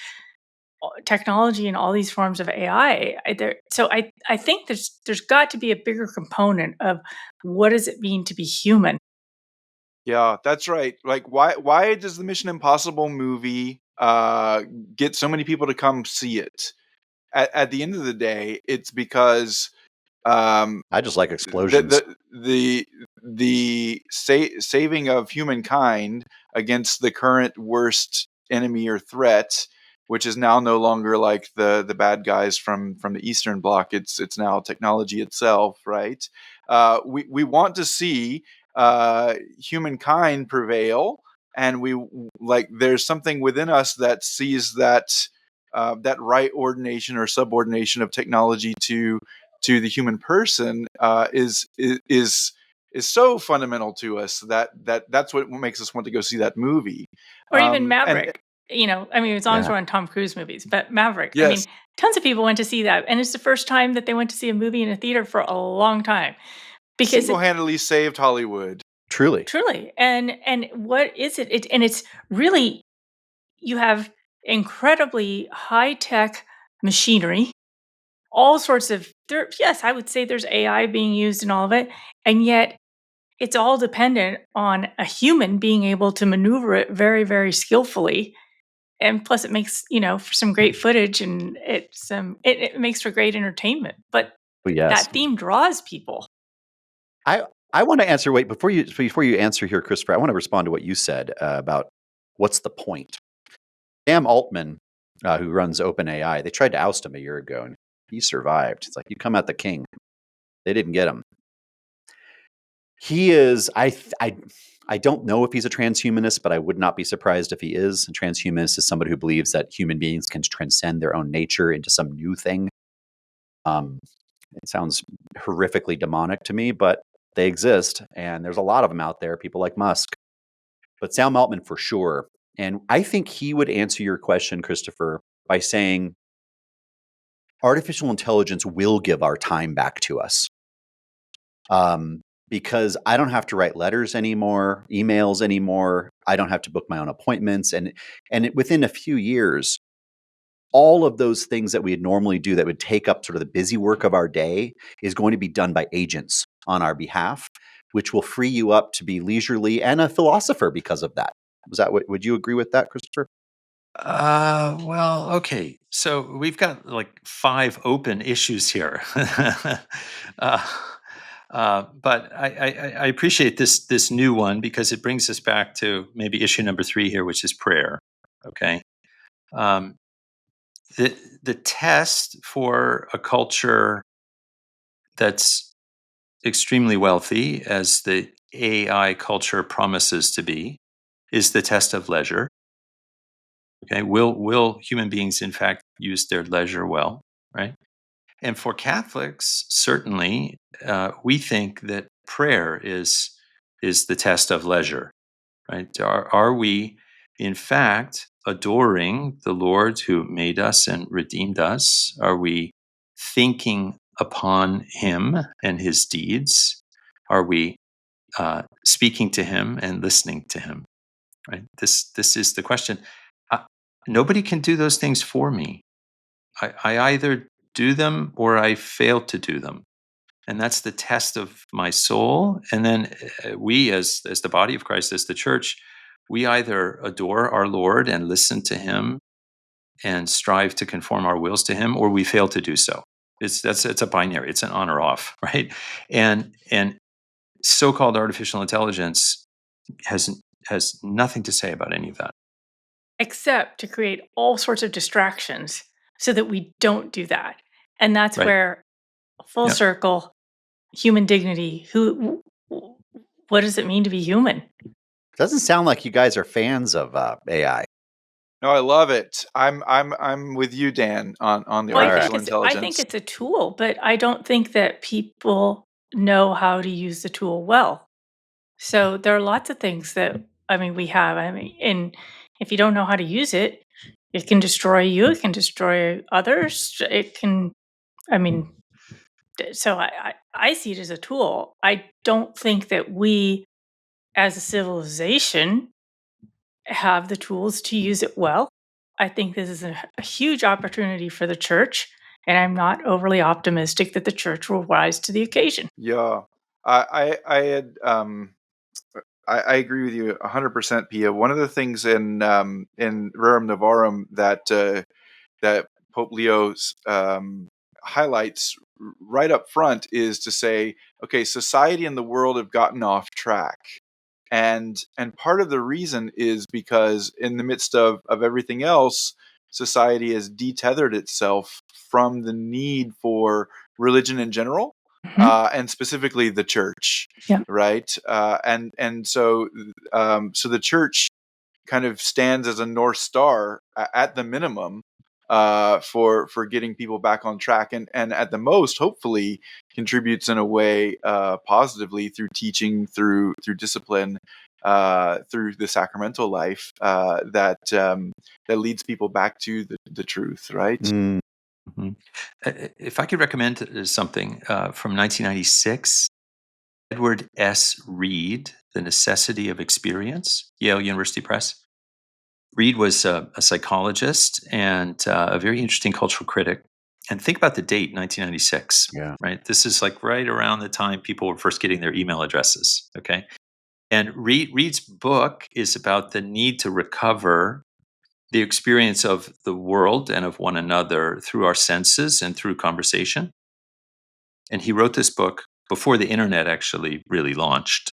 technology and all these forms of AI? I think there's got to be a bigger component of what does it mean to be human. Yeah, that's right. Like, why does the Mission Impossible movie get so many people to come see it? At the end of the day, it's because I just like explosions. the saving of humankind against the current worst enemy or threat, which is now no longer like the bad guys from the Eastern Bloc. It's now technology itself, right? We want to see humankind prevail, and there's something within us that sees that that right ordination or subordination of technology to the human person is so fundamental to us that's what makes us want to go see that movie. Or even And Maverick. I mean, as long as Yeah. we're on Tom Cruise movies, but Maverick, I mean, yes, tons of people went to see that. And it's the first time that they went to see a movie in a theater for a long time. Because single-handedly saved Hollywood. Truly. truly. And what is it? And it's really, incredibly high-tech machinery, all sorts of yes, I would say there's AI being used in all of it, and yet it's all dependent on a human being able to maneuver it very, very skillfully. And plus it makes, for some great footage, and it makes for great entertainment. But Well, yes. that theme draws people. I want to answer. Wait, before you answer here, Christopher, I want to respond to what you said about what's the point. Sam Altman, who runs OpenAI, they tried to oust him a year ago, and he survived. It's like, you come at the king. They didn't get him. He is. I don't know if he's a transhumanist, but I would not be surprised if he is. A transhumanist is somebody who believes that human beings can transcend their own nature into some new thing. It sounds horrifically demonic to me, but they exist, and there's a lot of them out there, people like Musk. But Sam Altman for sure. And I think he would answer your question, Christopher, by saying artificial intelligence will give our time back to us. Because I don't have to write letters anymore, emails anymore. I don't have to book my own appointments. And within a few years, all of those things that we'd normally do that would take up sort of the busy work of our day is going to be done by agents on our behalf, which will free you up to be leisurely and a philosopher because of that. Would you agree with that, Christopher? Well, okay. So we've got like 5 open issues here. But I appreciate this new one because it brings us back to maybe issue number 3 here, which is prayer. Okay. The test for a culture that's extremely wealthy, as the AI culture promises to be, is the test of leisure. Okay, will human beings in fact use their leisure well, right? And for Catholics, certainly, we think that prayer is the test of leisure, right? Are we in fact adoring the Lord who made us and redeemed us? Are we thinking upon Him and His deeds? Are we speaking to Him and listening to Him? Right. This is the question. Nobody can do those things for me. I either do them or I fail to do them, and that's the test of my soul. And then we, as the body of Christ, as the church, we either adore our Lord and listen to Him and strive to conform our wills to Him, or we fail to do so. It's a binary. It's an on or off, right? And so-called artificial intelligence has nothing to say about any of that. Except to create all sorts of distractions so that we don't do that. And that's Right. where full circle, human dignity, what does it mean to be human? Doesn't sound like you guys are fans of AI. No, I love it. I'm with you, Dan, on the Well, artificial I intelligence. think it's a tool, but I don't think that people know how to use the tool well. So there are lots of things that we have. And if you don't know how to use it, it can destroy you. It can destroy others. It can. So I see it as a tool. I don't think that we, as a civilization, have the tools to use it well. I think this is a huge opportunity for the church, and I'm not overly optimistic that the church will rise to the occasion. Yeah, I agree with you 100%, Pia. One of the things in Rerum Novarum that Pope Leo highlights right up front is to say, okay, society and the world have gotten off track. And part of the reason is because in the midst of everything else, society has detethered itself from the need for religion in general, and specifically the church, Yeah. right? And so the church kind of stands as a North Star at the minimum for getting people back on track, and at the most, hopefully, contributes in a way positively through teaching, through discipline, through the sacramental life that leads people back to the truth, right? Mm-hmm. If I could recommend something from 1996, Edward S. Reed, The Necessity of Experience, Yale University Press. Reed was a psychologist and a very interesting cultural critic. And think about the date, 1996, Yeah. right? This is like right around the time people were first getting their email addresses, okay? And Reed's book is about the need to recover the experience of the world and of one another through our senses and through conversation. And he wrote this book before the internet actually really launched.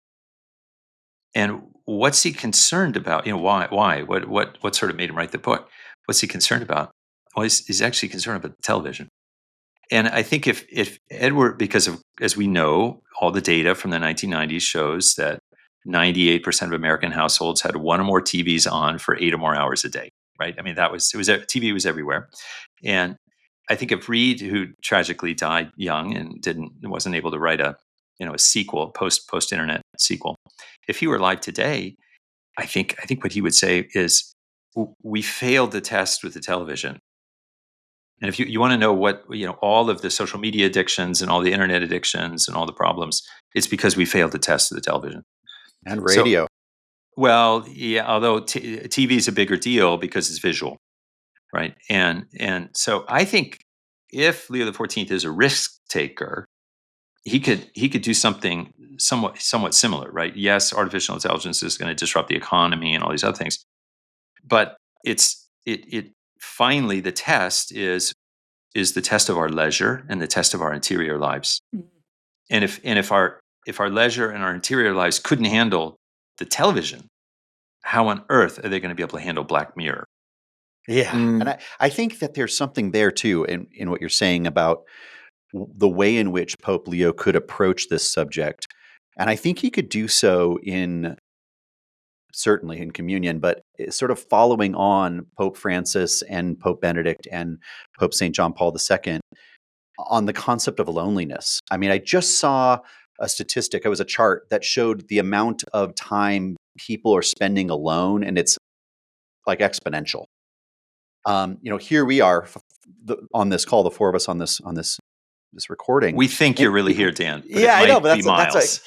And what's he concerned about? Why? What sort of made him write the book? What's he concerned about? Well, he's actually concerned about television. And I think if Edward, because of, as we know, all the data from the 1990s shows that 98% of American households had one or more TVs on for 8 or more hours a day, right? I mean, TV was everywhere. And I think if Reed, who tragically died young and wasn't able to write a sequel, post internet sequel, if he were alive today, I think what he would say is we failed the test with the television. And if you want to know what, all of the social media addictions and all the internet addictions and all the problems, it's because we failed the test of the television. And So, radio. well, yeah, although TV is a bigger deal because it's visual, right? And so I think if Leo XIV is a risk taker, he could do something somewhat similar, right? Yes, artificial intelligence is going to disrupt the economy and all these other things, but it finally the test is the test of our leisure and the test of our interior lives. Mhm. And if our leisure and our interior lives couldn't handle the television, how on earth are they going to be able to handle Black Mirror? Yeah. And I think that there's something there too in what you're saying about the way in which Pope Leo could approach this subject. And I think he could do so certainly in communion, but sort of following on Pope Francis and Pope Benedict and Pope St. John Paul II on the concept of loneliness. I mean, I just saw a statistic, it was a chart that showed the amount of time people are spending alone, and it's like exponential. Here we are on this call, the four of us on this recording. We think you're really here, Dan. But Yeah, it I know, might but be miles.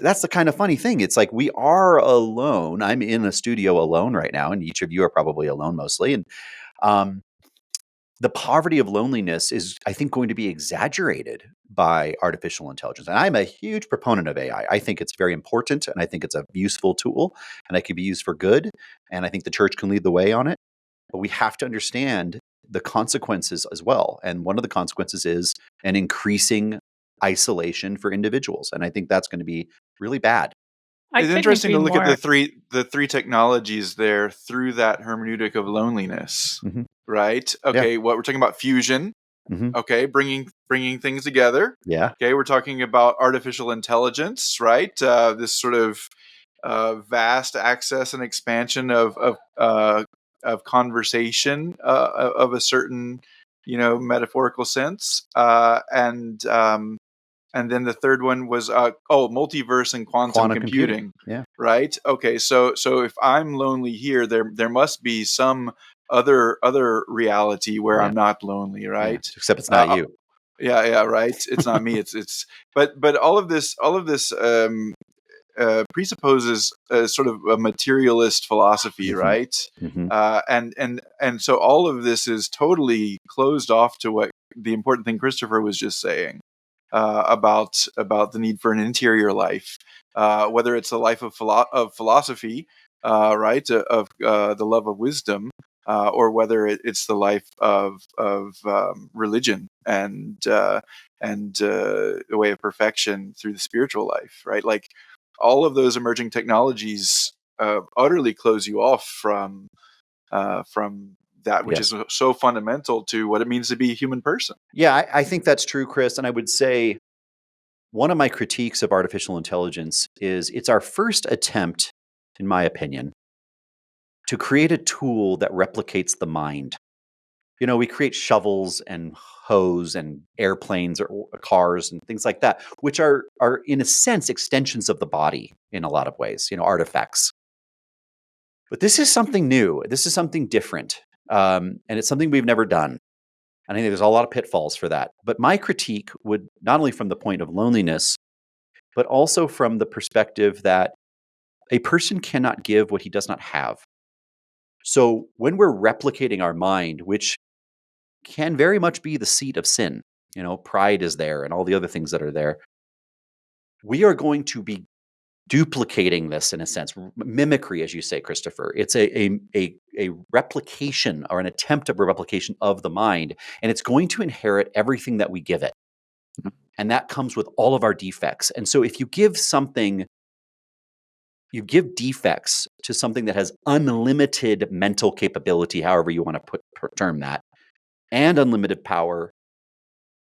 that's the kind of funny thing. It's like we are alone. I'm in a studio alone right now, and each of you are probably alone mostly. And the poverty of loneliness is, I think, going to be exaggerated by artificial intelligence. And I'm a huge proponent of AI. I think it's very important, and I think it's a useful tool, and it can be used for good. And I think the church can lead the way on it. But we have to understand the consequences as well. And one of the consequences is an increasing isolation for individuals. And I think that's going to be really bad. I It's couldn't interesting to agree look at more. the three technologies there through that hermeneutic of loneliness, Mhm. right? Okay, what we're talking about fusion. Mhm. Okay, bringing things together. Yeah. Okay, we're talking about artificial intelligence, right? This sort of vast access and expansion of conversation of a certain metaphorical sense, and then the third one was multiverse and quantum computing. Yeah. Right? Okay, so if I'm lonely here, there must be some other reality where Yeah. I'm not lonely, Yeah. right? Except it's not you. Yeah, right. It's not me. It's but all of this presupposes a sort of a materialist philosophy, Mhm. right? Mhm. And so all of this is totally closed off to what the important thing Christopher was just saying about the need for an interior life, whether it's a life of philosophy, right, of the love of wisdom, or whether it's the life of religion and the way of perfection through the spiritual life, right? Like all of those emerging technologies utterly close you off from that which Yes. is so fundamental to what it means to be a human person. Yeah, I think that's true, Chris. And I would say one of my critiques of artificial intelligence is it's our first attempt, in my opinion, to create a tool that replicates the mind. We create shovels and hoes and airplanes or cars and things like that, which are in a sense extensions of the body in a lot of ways, artifacts. But this is something new. This is something different. And it's something we've never done. And I think there's a lot of pitfalls for that. But my critique would not only from the point of loneliness, but also from the perspective that a person cannot give what he does not have. So when we're replicating our mind, which can very much be the seat of sin, pride is there and all the other things that are there, we are going to be duplicating this in a sense, mimicry, as you say, Christopher. It's a replication or an attempt of a replication of the mind, and it's going to inherit everything that we give it. And that comes with all of our defects. And so if you give defects to something that has unlimited mental capability, however you want to term that, and unlimited power,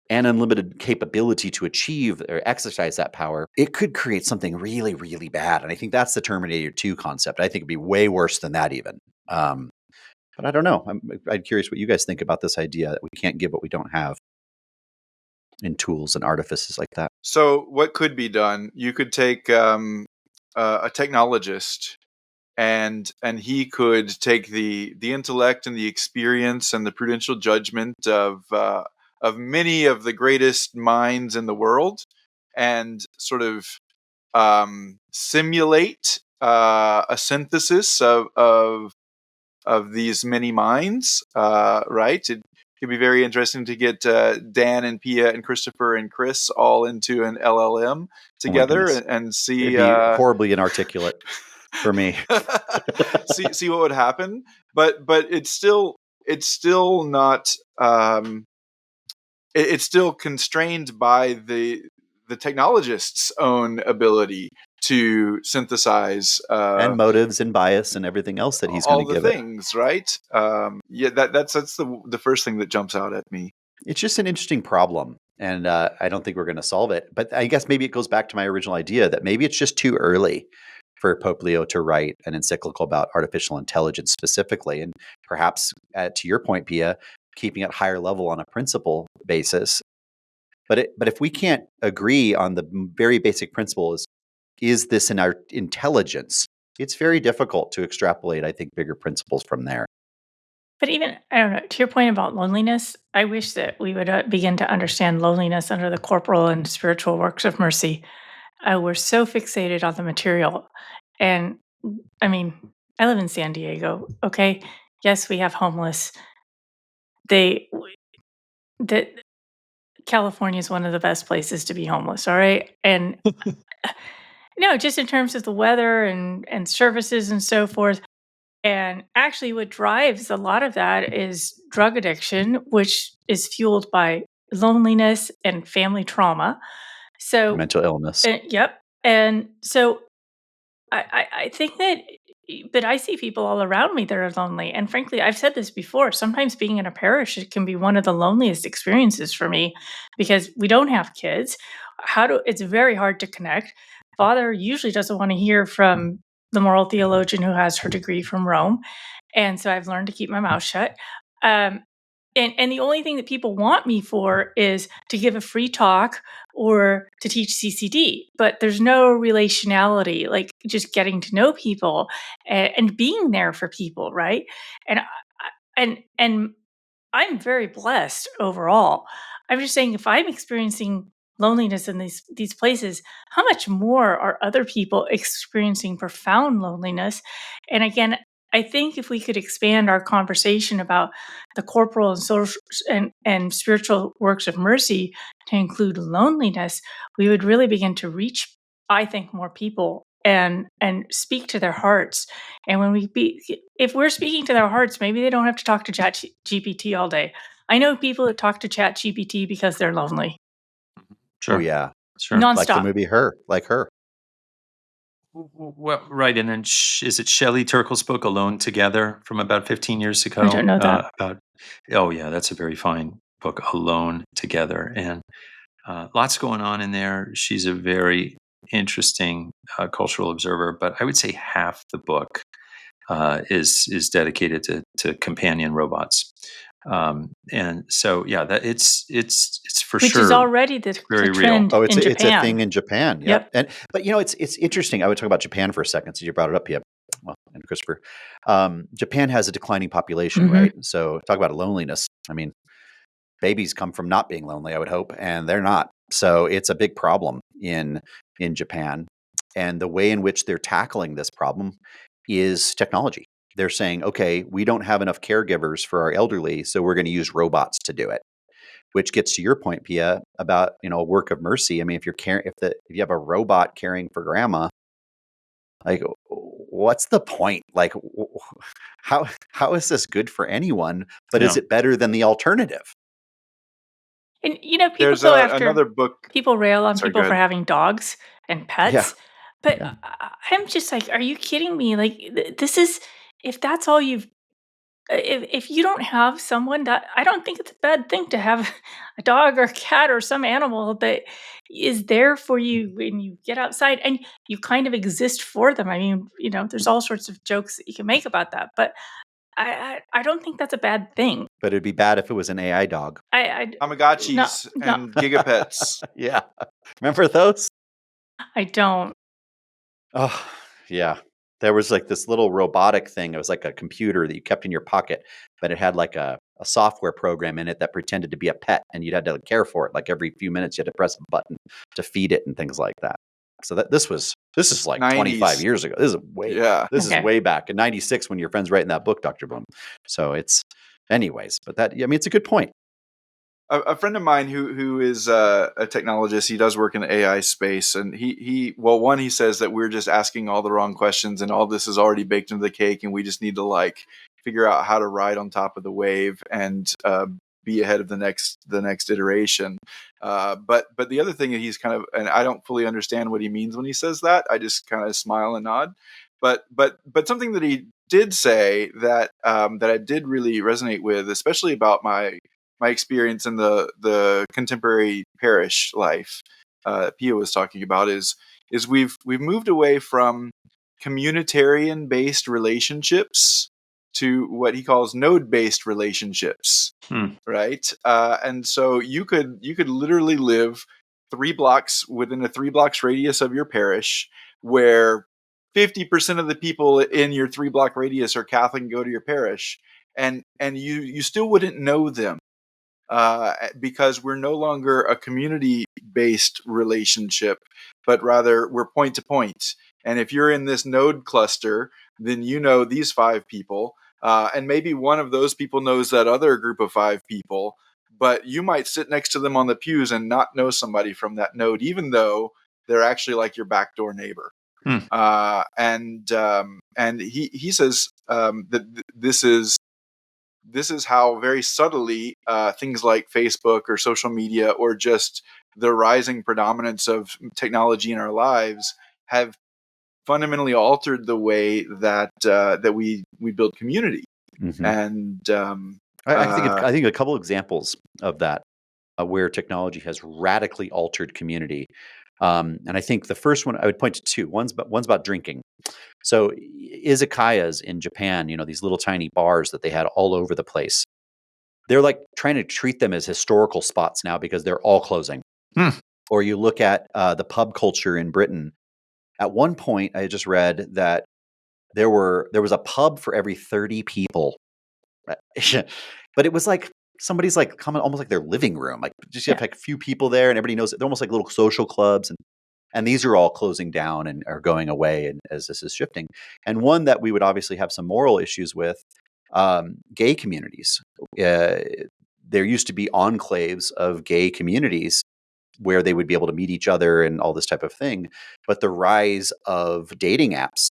and unlimited capability to achieve or exercise that power, it could create something really, really bad. And I think that's the Terminator 2 concept. I think it'd be way worse than that even. But I don't know. I'm curious what you guys think about this idea that we can't give what we don't have in tools and artifices like that. So what could be done? You could take a technologist, and he could take the intellect and the experience and the prudential judgment of many of the greatest minds in the world, and sort of simulate a synthesis of these many minds. Right? It could be very interesting to get Dan and Pia and Christopher and Chris all into an LLM together and see. It'd be horribly inarticulate for me. see what would happen, but it's still not. It's still constrained by the technologist's own ability to synthesize and motives and bias and everything else that he's going to give all the things, right? Yeah, that's the first thing that jumps out at me. It's just an interesting problem, and I don't think we're going to solve it. But I guess maybe it goes back to my original idea that maybe it's just too early for Pope Leo to write an encyclical about artificial intelligence specifically, and perhaps, to your point, Pia, keeping it higher level on a principle basis. But if we can't agree on the very basic principle is this in our intelligence, it's very difficult to extrapolate, I think, bigger principles from there. But even, I don't know, to your point about loneliness, I wish that we would begin to understand loneliness under the corporal and spiritual works of mercy. We're so fixated on the material. And I mean, I live in San Diego, okay? Yes, we have homeless. That California is one of the best places to be homeless, all right? And no, just in terms of the weather and services and so forth. And actually, what drives a lot of that is drug addiction, which is fueled by loneliness and family trauma. So, Mental illness. yep. And so I think that, but I see people all around me that are lonely. And frankly, I've said this before. Sometimes being in a parish, it can be one of the loneliest experiences for me because we don't have kids. It's very hard to connect. Father usually doesn't want to hear from the moral theologian who has her degree from Rome. And so I've learned to keep my mouth shut. And the only thing that people want me for is to give a free talk or to teach CCD, but there's no relationality, like just getting to know people and being there for people, right? And and I'm very blessed overall. I'm just saying, if I'm experiencing loneliness in these places, how much more are other people experiencing profound loneliness? And again, I think if we could expand our conversation about the corporal and social and spiritual works of mercy to include loneliness, we would really begin to reach, I think, more people and speak to their hearts. And if we're speaking to their hearts, maybe they don't have to talk to Chat GPT all day. I know people that talk to Chat GPT because they're lonely. Sure. Oh yeah, Sure. Nonstop. like the movie Her, like Her. Well, right, and then is it Shelley Turkle's book "Alone Together" from about 15 years ago? I don't know that. Oh yeah, that's a very fine book, "Alone Together," and lots going on in there. She's a very interesting cultural observer, but I would say half the book is dedicated to companion robots, and so yeah, that it's for Which sure is already the very real. trend in Japan. It's a thing in Japan. Yep. But it's interesting. I would talk about Japan for a second, since you brought it up, Pia. Well, and Christopher. Japan has a declining population, Mhm. right? So talk about loneliness. I mean, babies come from not being lonely, I would hope, and they're not. So it's a big problem in Japan. And the way in which they're tackling this problem is technology. they're saying, okay, we don't have enough caregivers for our elderly, so we're going to use robots to do it. Which gets to your point, Pia, about a work of mercy. I mean, if you have a robot caring for grandma, like, what's the point? Like, how is this good for anyone? But is it better than the alternative? And people There's go after another book. people rail on Sorry, people go for ahead. having dogs and Yeah. pets, but Yeah. I'm just like, are you kidding me? Like, this is, if that's all you've, if you don't have someone, that I don't think it's a bad thing to have a dog or a cat or some animal that is there for you when you get outside and you kind of exist for them. I mean, there's all sorts of jokes that you can make about that, but I don't think that's a bad thing. But it'd be bad if it was an AI dog. No, Tamagotchis no, and gigapets. Yeah. Remember those? I don't. Oh, yeah. There was like this little robotic thing. It was like a computer that you kept in your pocket, but it had like a software program in it that pretended to be a pet, and you'd had to care for it. Like every few minutes, you had to press a button to feed it and things like that. So this is like 25 90s. years ago. This is Okay. way back in '96 when your friend's writing that book, Dr. Blum. So anyways, but it's a good point. A friend of mine who is a technologist, he does work in the AI space, and he says that we're just asking all the wrong questions, and all this is already baked into the cake, and we just need to like figure out how to ride on top of the wave and be ahead of the next iteration. But the other thing that he's kind of, and I don't fully understand what he means when he says that. I just kind of smile and nod. But something that he did say that that I did really resonate with, especially about my experience in the contemporary parish life Pia was talking about is we've moved away from communitarian based relationships to what he calls node based relationships, right? And so you could literally live 3 blocks within a 3 blocks radius of your parish, where 50% of the people in your 3 block radius are Catholic and go to your parish, and you still wouldn't know them because we're no longer a community-based relationship, but rather we're point to point. And if you're in this node cluster, then you know these 5 people, and maybe one of those people knows that other group of 5 people, but you might sit next to them on the pews and not know somebody from that node, even though they're actually like your backdoor neighbor. And he says that this is how very subtly things like Facebook or social media or just the rising predominance of technology in our lives have fundamentally altered the way that that we build community. Mm-hmm. And I think a couple examples of that where technology has radically altered community. And I think the first one I would point to two. One's about drinking. So izakayas in Japan, these little tiny bars that they had all over the place. They're like trying to treat them as historical spots now because they're all closing. Or you look at the pub culture in Britain. At one point, I just read that there was a pub for every 30 people. But it was like somebody's like coming almost like their living room. Like just you have like a few people there and everybody knows it. They're almost like little social clubs. And these are all closing down and are going away and as this is shifting. And one that we would obviously have some moral issues with, gay communities. There used to be enclaves of gay communities where they would be able to meet each other and all this type of thing. But the rise of dating apps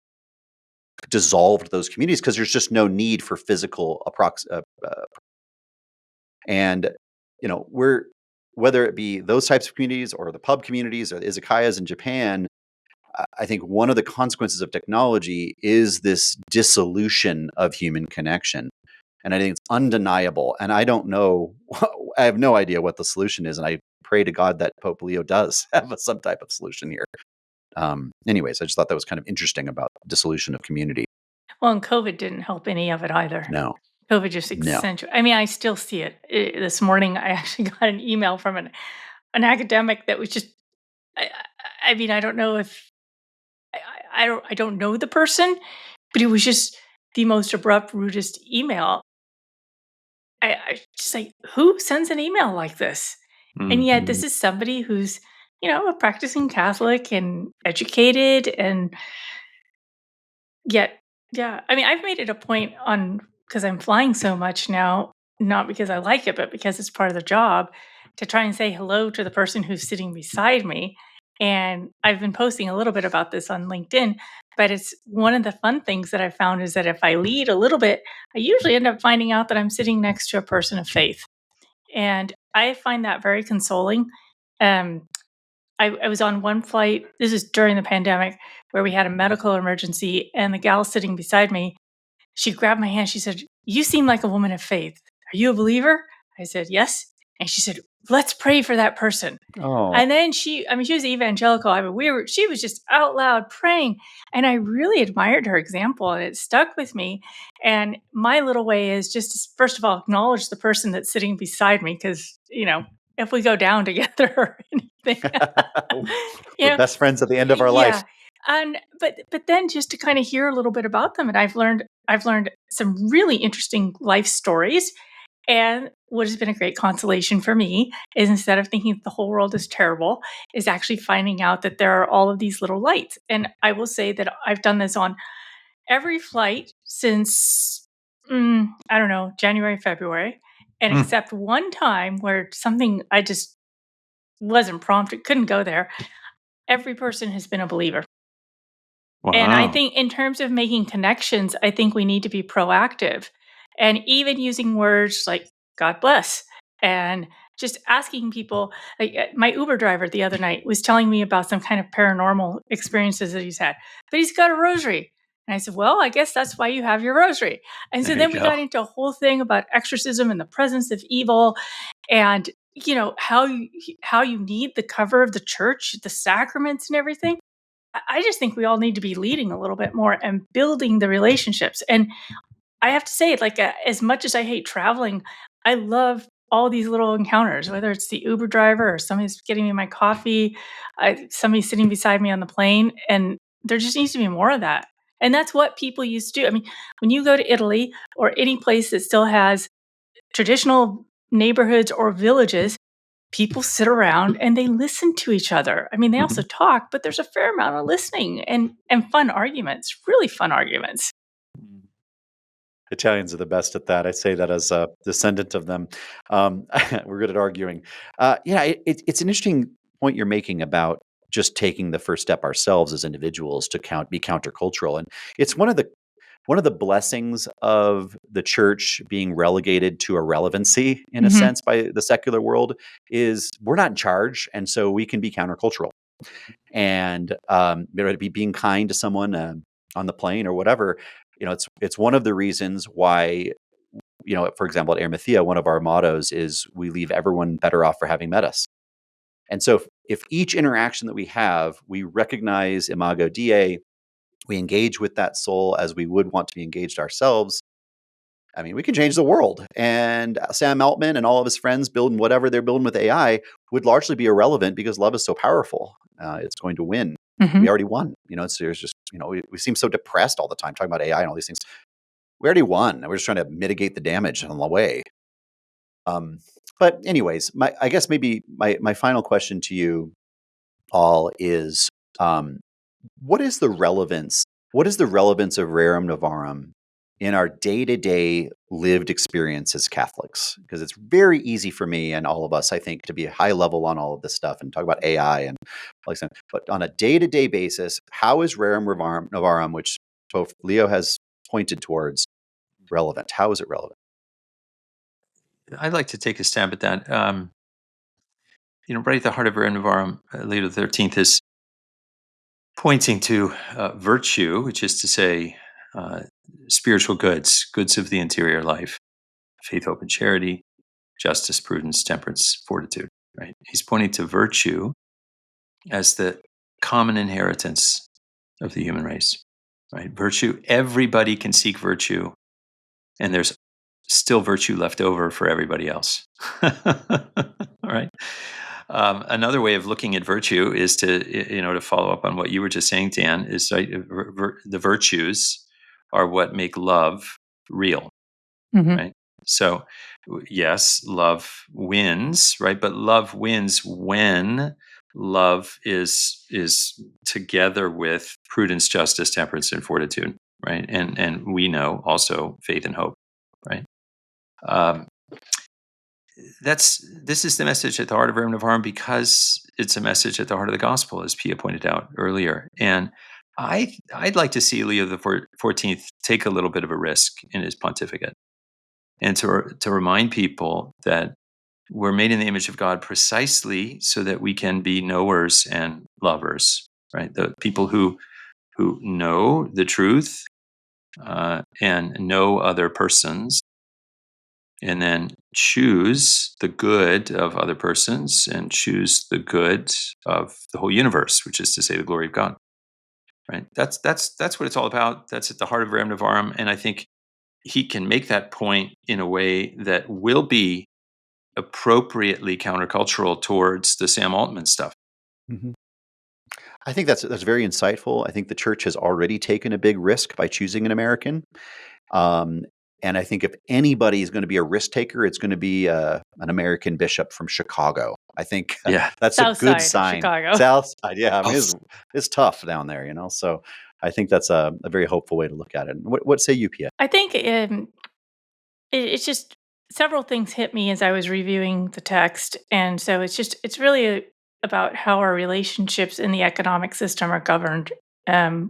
dissolved those communities because there's just no need for physical and whether it be those types of communities or the pub communities or the izakayas in Japan, I think one of the consequences of technology is this dissolution of human connection. And I think it's undeniable. And I don't know, I have no idea what the solution is. And I pray to God that Pope Leo does have some type of solution here. Anyways, I just thought that was kind of interesting about dissolution of community. Well, and COVID didn't help any of it either. No. COVID just accentuated. I mean, I still see it. This morning, I actually got an email from an academic that was just. I mean, I don't know if I don't know the person, but it was just the most abrupt, rudest email. I just like, who sends an email like this? And yet, this is somebody who's a practicing Catholic and educated, and yet Yeah. I mean, I've made it a point because I'm flying so much now, not because I like it, but because it's part of the job, to try and say hello to the person who's sitting beside me. And I've been posting a little bit about this on LinkedIn, but it's one of the fun things that I found is that if I lead a little bit, I usually end up finding out that I'm sitting next to a person of faith. And I find that very consoling. Um, I was on one flight, this is during the pandemic, where we had a medical emergency, and the gal sitting beside me, she grabbed my hand. She said, "You seem like a woman of faith. Are you a believer?" I said, "Yes." And she said, "Let's pray for that person." Oh, And then she was evangelical. I mean, she was just out loud praying. And I really admired her example and it stuck with me. And my little way is just to, first of all, acknowledge the person that's sitting beside me because, if we go down together or anything, you we're know, best friends at the end of our life. yeah. And but then just to kind of hear a little bit about them. And I've learned some really interesting life stories. And what has been a great consolation for me is instead of thinking that the whole world is terrible, is actually finding out that there are all of these little lights. And I will say that I've done this on every flight since, I don't know, January, February, and Mm. except one time where something I just wasn't prompted, couldn't go there. Every person has been a believer. And I Wow. think in terms of making connections, I think we need to be proactive and even using words like God bless and just asking people. Like my Uber driver the other night was telling me about some kind of paranormal experiences that he's had, but he's got a rosary. And I said, "Well, I guess that's why you have your rosary." And so There you then we go. got into a whole thing about exorcism and the presence of evil and how you need the cover of the church, the sacraments and everything. I just think we all need to be leading a little bit more and building the relationships. And I have to say, like, as much as I hate traveling, I love all these little encounters, whether it's the Uber driver or somebody's getting me my coffee, somebody sitting beside me on the plane. And there just needs to be more of that. And that's what people used to do. I mean, when you go to Italy or any place that still has traditional neighborhoods or villages, people sit around and they listen to each other. I mean, they also Mhm. talk, but there's a fair amount of listening and fun arguments, really fun arguments. Italians are the best at that. I say that as a descendant of them. We're good at arguing. Yeah, it's an interesting point you're making about just taking the first step ourselves as individuals to be countercultural, and it's one of the blessings of the church being relegated to irrelevancy in a Mhm. sense by the secular world is we're not in charge, and so we can be countercultural and be being kind to someone on the plane or whatever. It's one of the reasons why, for example, at Arimathea, one of our mottos is we leave everyone better off for having met us. And so if each interaction that we have, we recognize Imago Dei, we engage with that soul as we would want to be engaged ourselves. I mean, we can change the world. And Sam Altman and all of his friends building whatever they're building with AI would largely be irrelevant because love is so powerful. It's going to win. We Mhm. already won. There's just, we seem so depressed all the time talking about AI and all these things. We already won. We're just trying to mitigate the damage on the way. Um, but anyways, I guess maybe my final question to you all is, um, what is the relevance? What is the relevance of Rerum Novarum in our day-to-day lived experience as Catholics? Because it's very easy for me and all of us, I think, to be high level on all of this stuff and talk about AI and like that. But on a day-to-day basis, how is Novarum, which Pope Leo has pointed towards, relevant? How is it relevant? I'd like to take a stab at that. Right at the heart of Rerum Novarum, Leo XIII is pointing to virtue, which is to say, spiritual goods of the interior life, faith, hope, and charity, justice, prudence, temperance, fortitude. Right? He's pointing to virtue as the common inheritance of the human race. Right? Virtue. Everybody can seek virtue, and there's still virtue left over for everybody else. All right. Another way of looking at virtue is to follow up on what you were just saying, Dan, is the virtues are what make love real, Mhm. right? So, yes, love wins, right? But love wins when love is together with prudence, justice, temperance, and fortitude. right? And we know also faith and hope, right? Um, this is the message at the heart of Rerum Novarum because it's a message at the heart of the gospel, as Pia pointed out earlier. And I'd like to see Leo the 14th take a little bit of a risk in his pontificate, and to remind people that we're made in the image of God precisely so that we can be knowers and lovers, right? The people who know the truth and know other persons, and then choose the good of other persons and choose the good of the whole universe, which is to say the glory of God. Right? That's what it's all about. That's at the heart of Rerum Novarum, and I think he can make that point in a way that will be appropriately countercultural towards the Sam Altman stuff. Mhm. I think that's very insightful. I think the church has already taken a big risk by choosing an American. Um, and I think if anybody is going to be a risk taker, it's going to be an American bishop from Chicago. I think Yeah. that's a South good side of sign. Chicago. South side, yeah. I mean, Oh, it's tough down there, So I think that's a very hopeful way to look at it. What say you, Pia? I think it's just several things hit me as I was reviewing the text, and so it's really about how our relationships in the economic system are governed,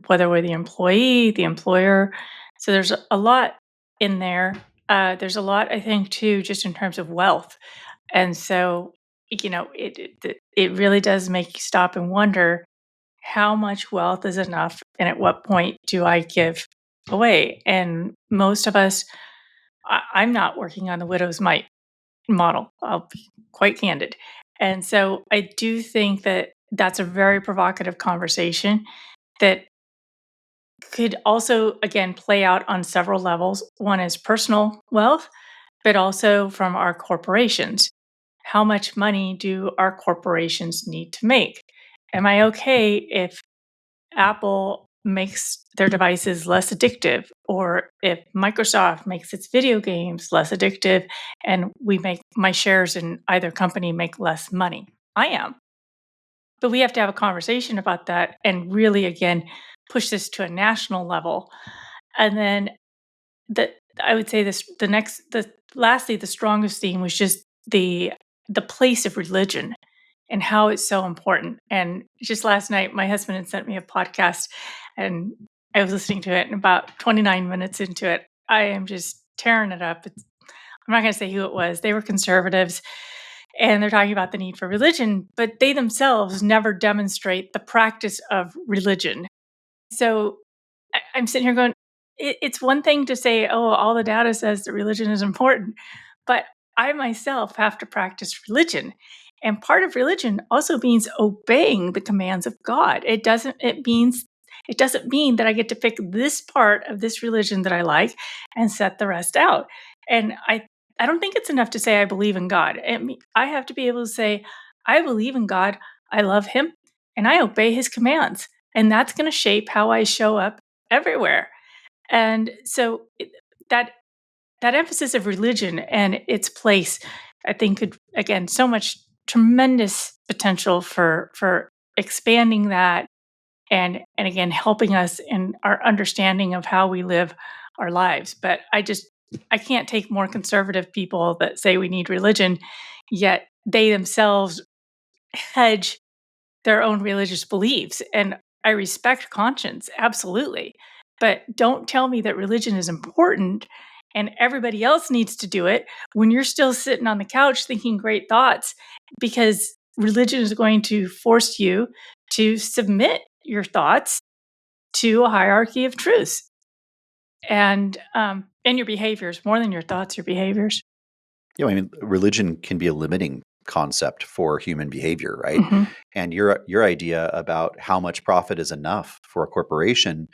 whether we're the employee, the employer. So there's a lot in there. There's a lot, I think, too, just in terms of wealth, and so it really does make you stop and wonder how much wealth is enough, and at what point do I give away? And most of us I'm not working on the widow's mite model. I'll be quite candid. And so I do think that that's a very provocative conversation that could also, again, play out on several levels. One is personal wealth, but also from our corporations. How much money do our corporations need to make? Am I okay if Apple makes their devices less addictive, or if Microsoft makes its video games less addictive, and we make my shares in either company make less money? I am. But we have to have a conversation about that and really, again, push this to a national level. And then the I would say lastly, the strongest theme was just the place of religion and how it's so important. And just last night, my husband had sent me a podcast and I was listening to it, and about 29 minutes into it, I am just tearing it up. I'm not going to say who it was. They were conservatives and they're talking about the need for religion, but they themselves never demonstrate the practice of religion. So I'm sitting here going, it's one thing to say, oh, all the data says that religion is important, but I myself have to practice religion. And part of religion also means obeying the commands of God. It doesn't mean that I get to pick this part of this religion that I like and set the rest out. And I don't think it's enough to say I believe in God. I have to be able to say I believe in God, I love him, and I obey his commands. And that's going to shape how I show up everywhere. And so that that emphasis of religion and its place, I think, could again so much tremendous potential for expanding that and again helping us in our understanding of how we live our lives. But I can't take more conservative people that say we need religion, yet they themselves hedge their own religious beliefs. And I respect conscience, absolutely. But don't tell me that religion is important and everybody else needs to do it when you're still sitting on the couch thinking great thoughts, because religion is going to force you to submit your thoughts to a hierarchy of truths and your behaviors, more than your thoughts, your behaviors. I mean, religion can be a limiting concept for human behavior, right? Mm-hmm. And your idea about how much profit is enough for a corporation,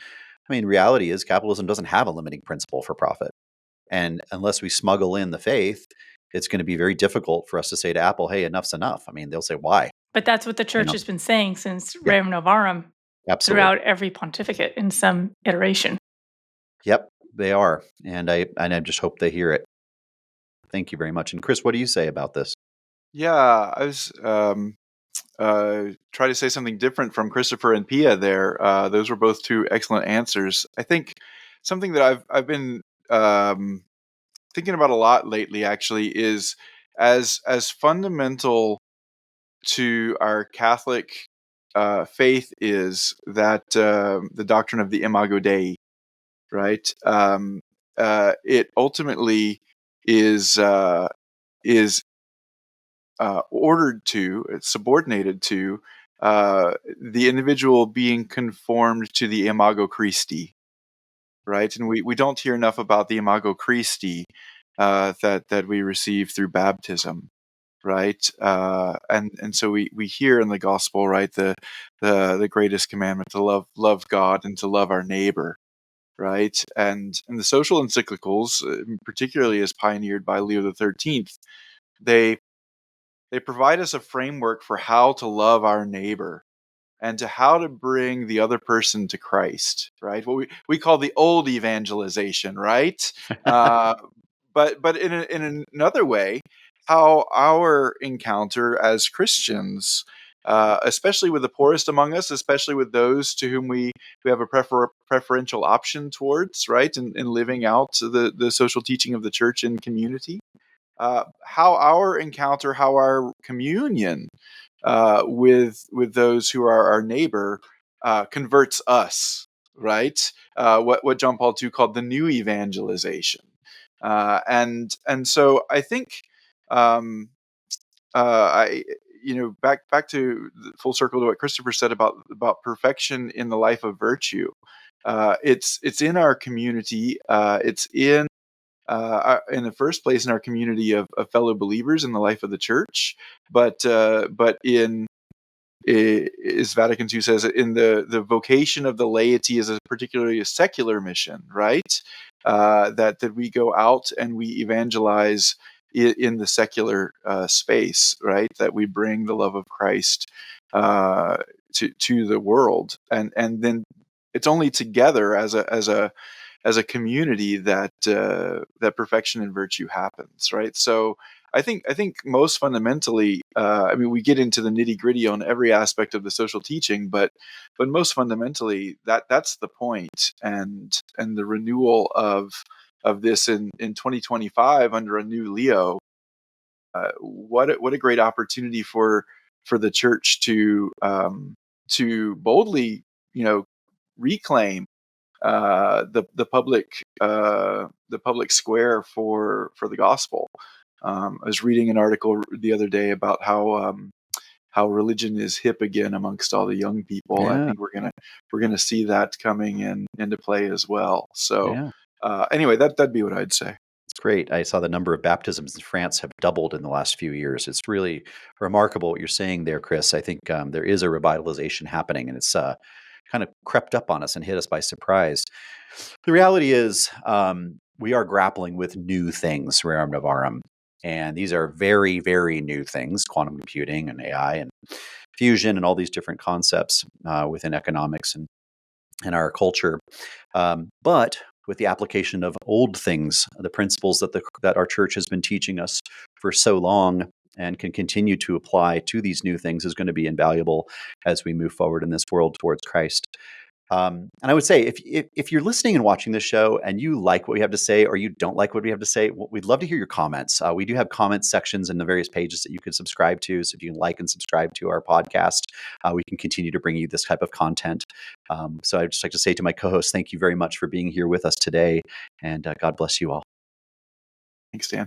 I mean, reality is capitalism doesn't have a limiting principle for profit. And unless we smuggle in the faith, it's going to be very difficult for us to say to Apple, "Hey, enough's enough." I mean, they'll say, "Why?" But that's what the You church know? has been saying since Yeah, Rerum Novarum absolutely. throughout every pontificate in some iteration. Yep, they are, and I just hope they hear it. Thank you very much. And Chris, what do you say about this? Yeah, I was try to say something different from Christopher and Pia there. Those were both two excellent answers. I think something that I've been thinking about a lot lately, actually, is as fundamental to our Catholic faith is that the doctrine of the Imago Dei, right? It ultimately is ordered to, it's subordinated to the individual being conformed to the Imago Christi, right? And we don't hear enough about the Imago Christi that we receive through baptism, right? And so we hear in the gospel, right, the greatest commandment, to love God and to love our neighbor, right? And the social encyclicals, particularly as pioneered by Leo XIII, they provide us a framework for how to love our neighbor and to how to bring the other person to Christ, right? What we call the old evangelization, right? Uh, but in another way, how our encounter as Christians, especially with the poorest among us, especially with those to whom we have a preferential option towards, right, in living out the social teaching of the church and community, how our encounter, how our communion with those who are our neighbor converts us, right? What John Paul II called the new evangelization, and so I think I back to full circle to what Christopher said about perfection in the life of virtue. It's in our community. It's in the first place in our community of fellow believers in the life of the church, but in as Vatican II says, in the vocation of the laity is particularly a secular mission, right? That we go out and we evangelize in the secular space, right? That we bring the love of Christ to the world, and then it's only together as a community that that perfection and virtue happens, right? So I think most fundamentally, I mean, we get into the nitty gritty on every aspect of the social teaching, but most fundamentally, that's the point, and the renewal of this in 2025 under a new Leo. What a great opportunity for the church to boldly, reclaim the public square for the gospel. I was reading an article the other day about how religion is hip again amongst all the young people. I Yeah, think we're gonna see that coming into play as well. So yeah. anyway, that'd be what I'd say. It's great. I saw the number of baptisms in France have doubled in the last few years. It's really remarkable what you're saying there, Chris. I think there is a revitalization happening, and it's kind of crept up on us and hit us by surprise. The reality is, we are grappling with new things, Rerum Novarum. And these are very, very new things, quantum computing and AI and fusion and all these different concepts within economics and our culture. But with the application of old things, the principles that our church has been teaching us for so long and can continue to apply to these new things is going to be invaluable as we move forward in this world towards Christ. And I would say, if you're listening and watching this show and you like what we have to say or you don't like what we have to say, we'd love to hear your comments. We do have comment sections in the various pages that you can subscribe to. So if you can like and subscribe to our podcast, we can continue to bring you this type of content. So I'd just like to say to my co-host, thank you very much for being here with us today, and God bless you all. Thanks, Dan.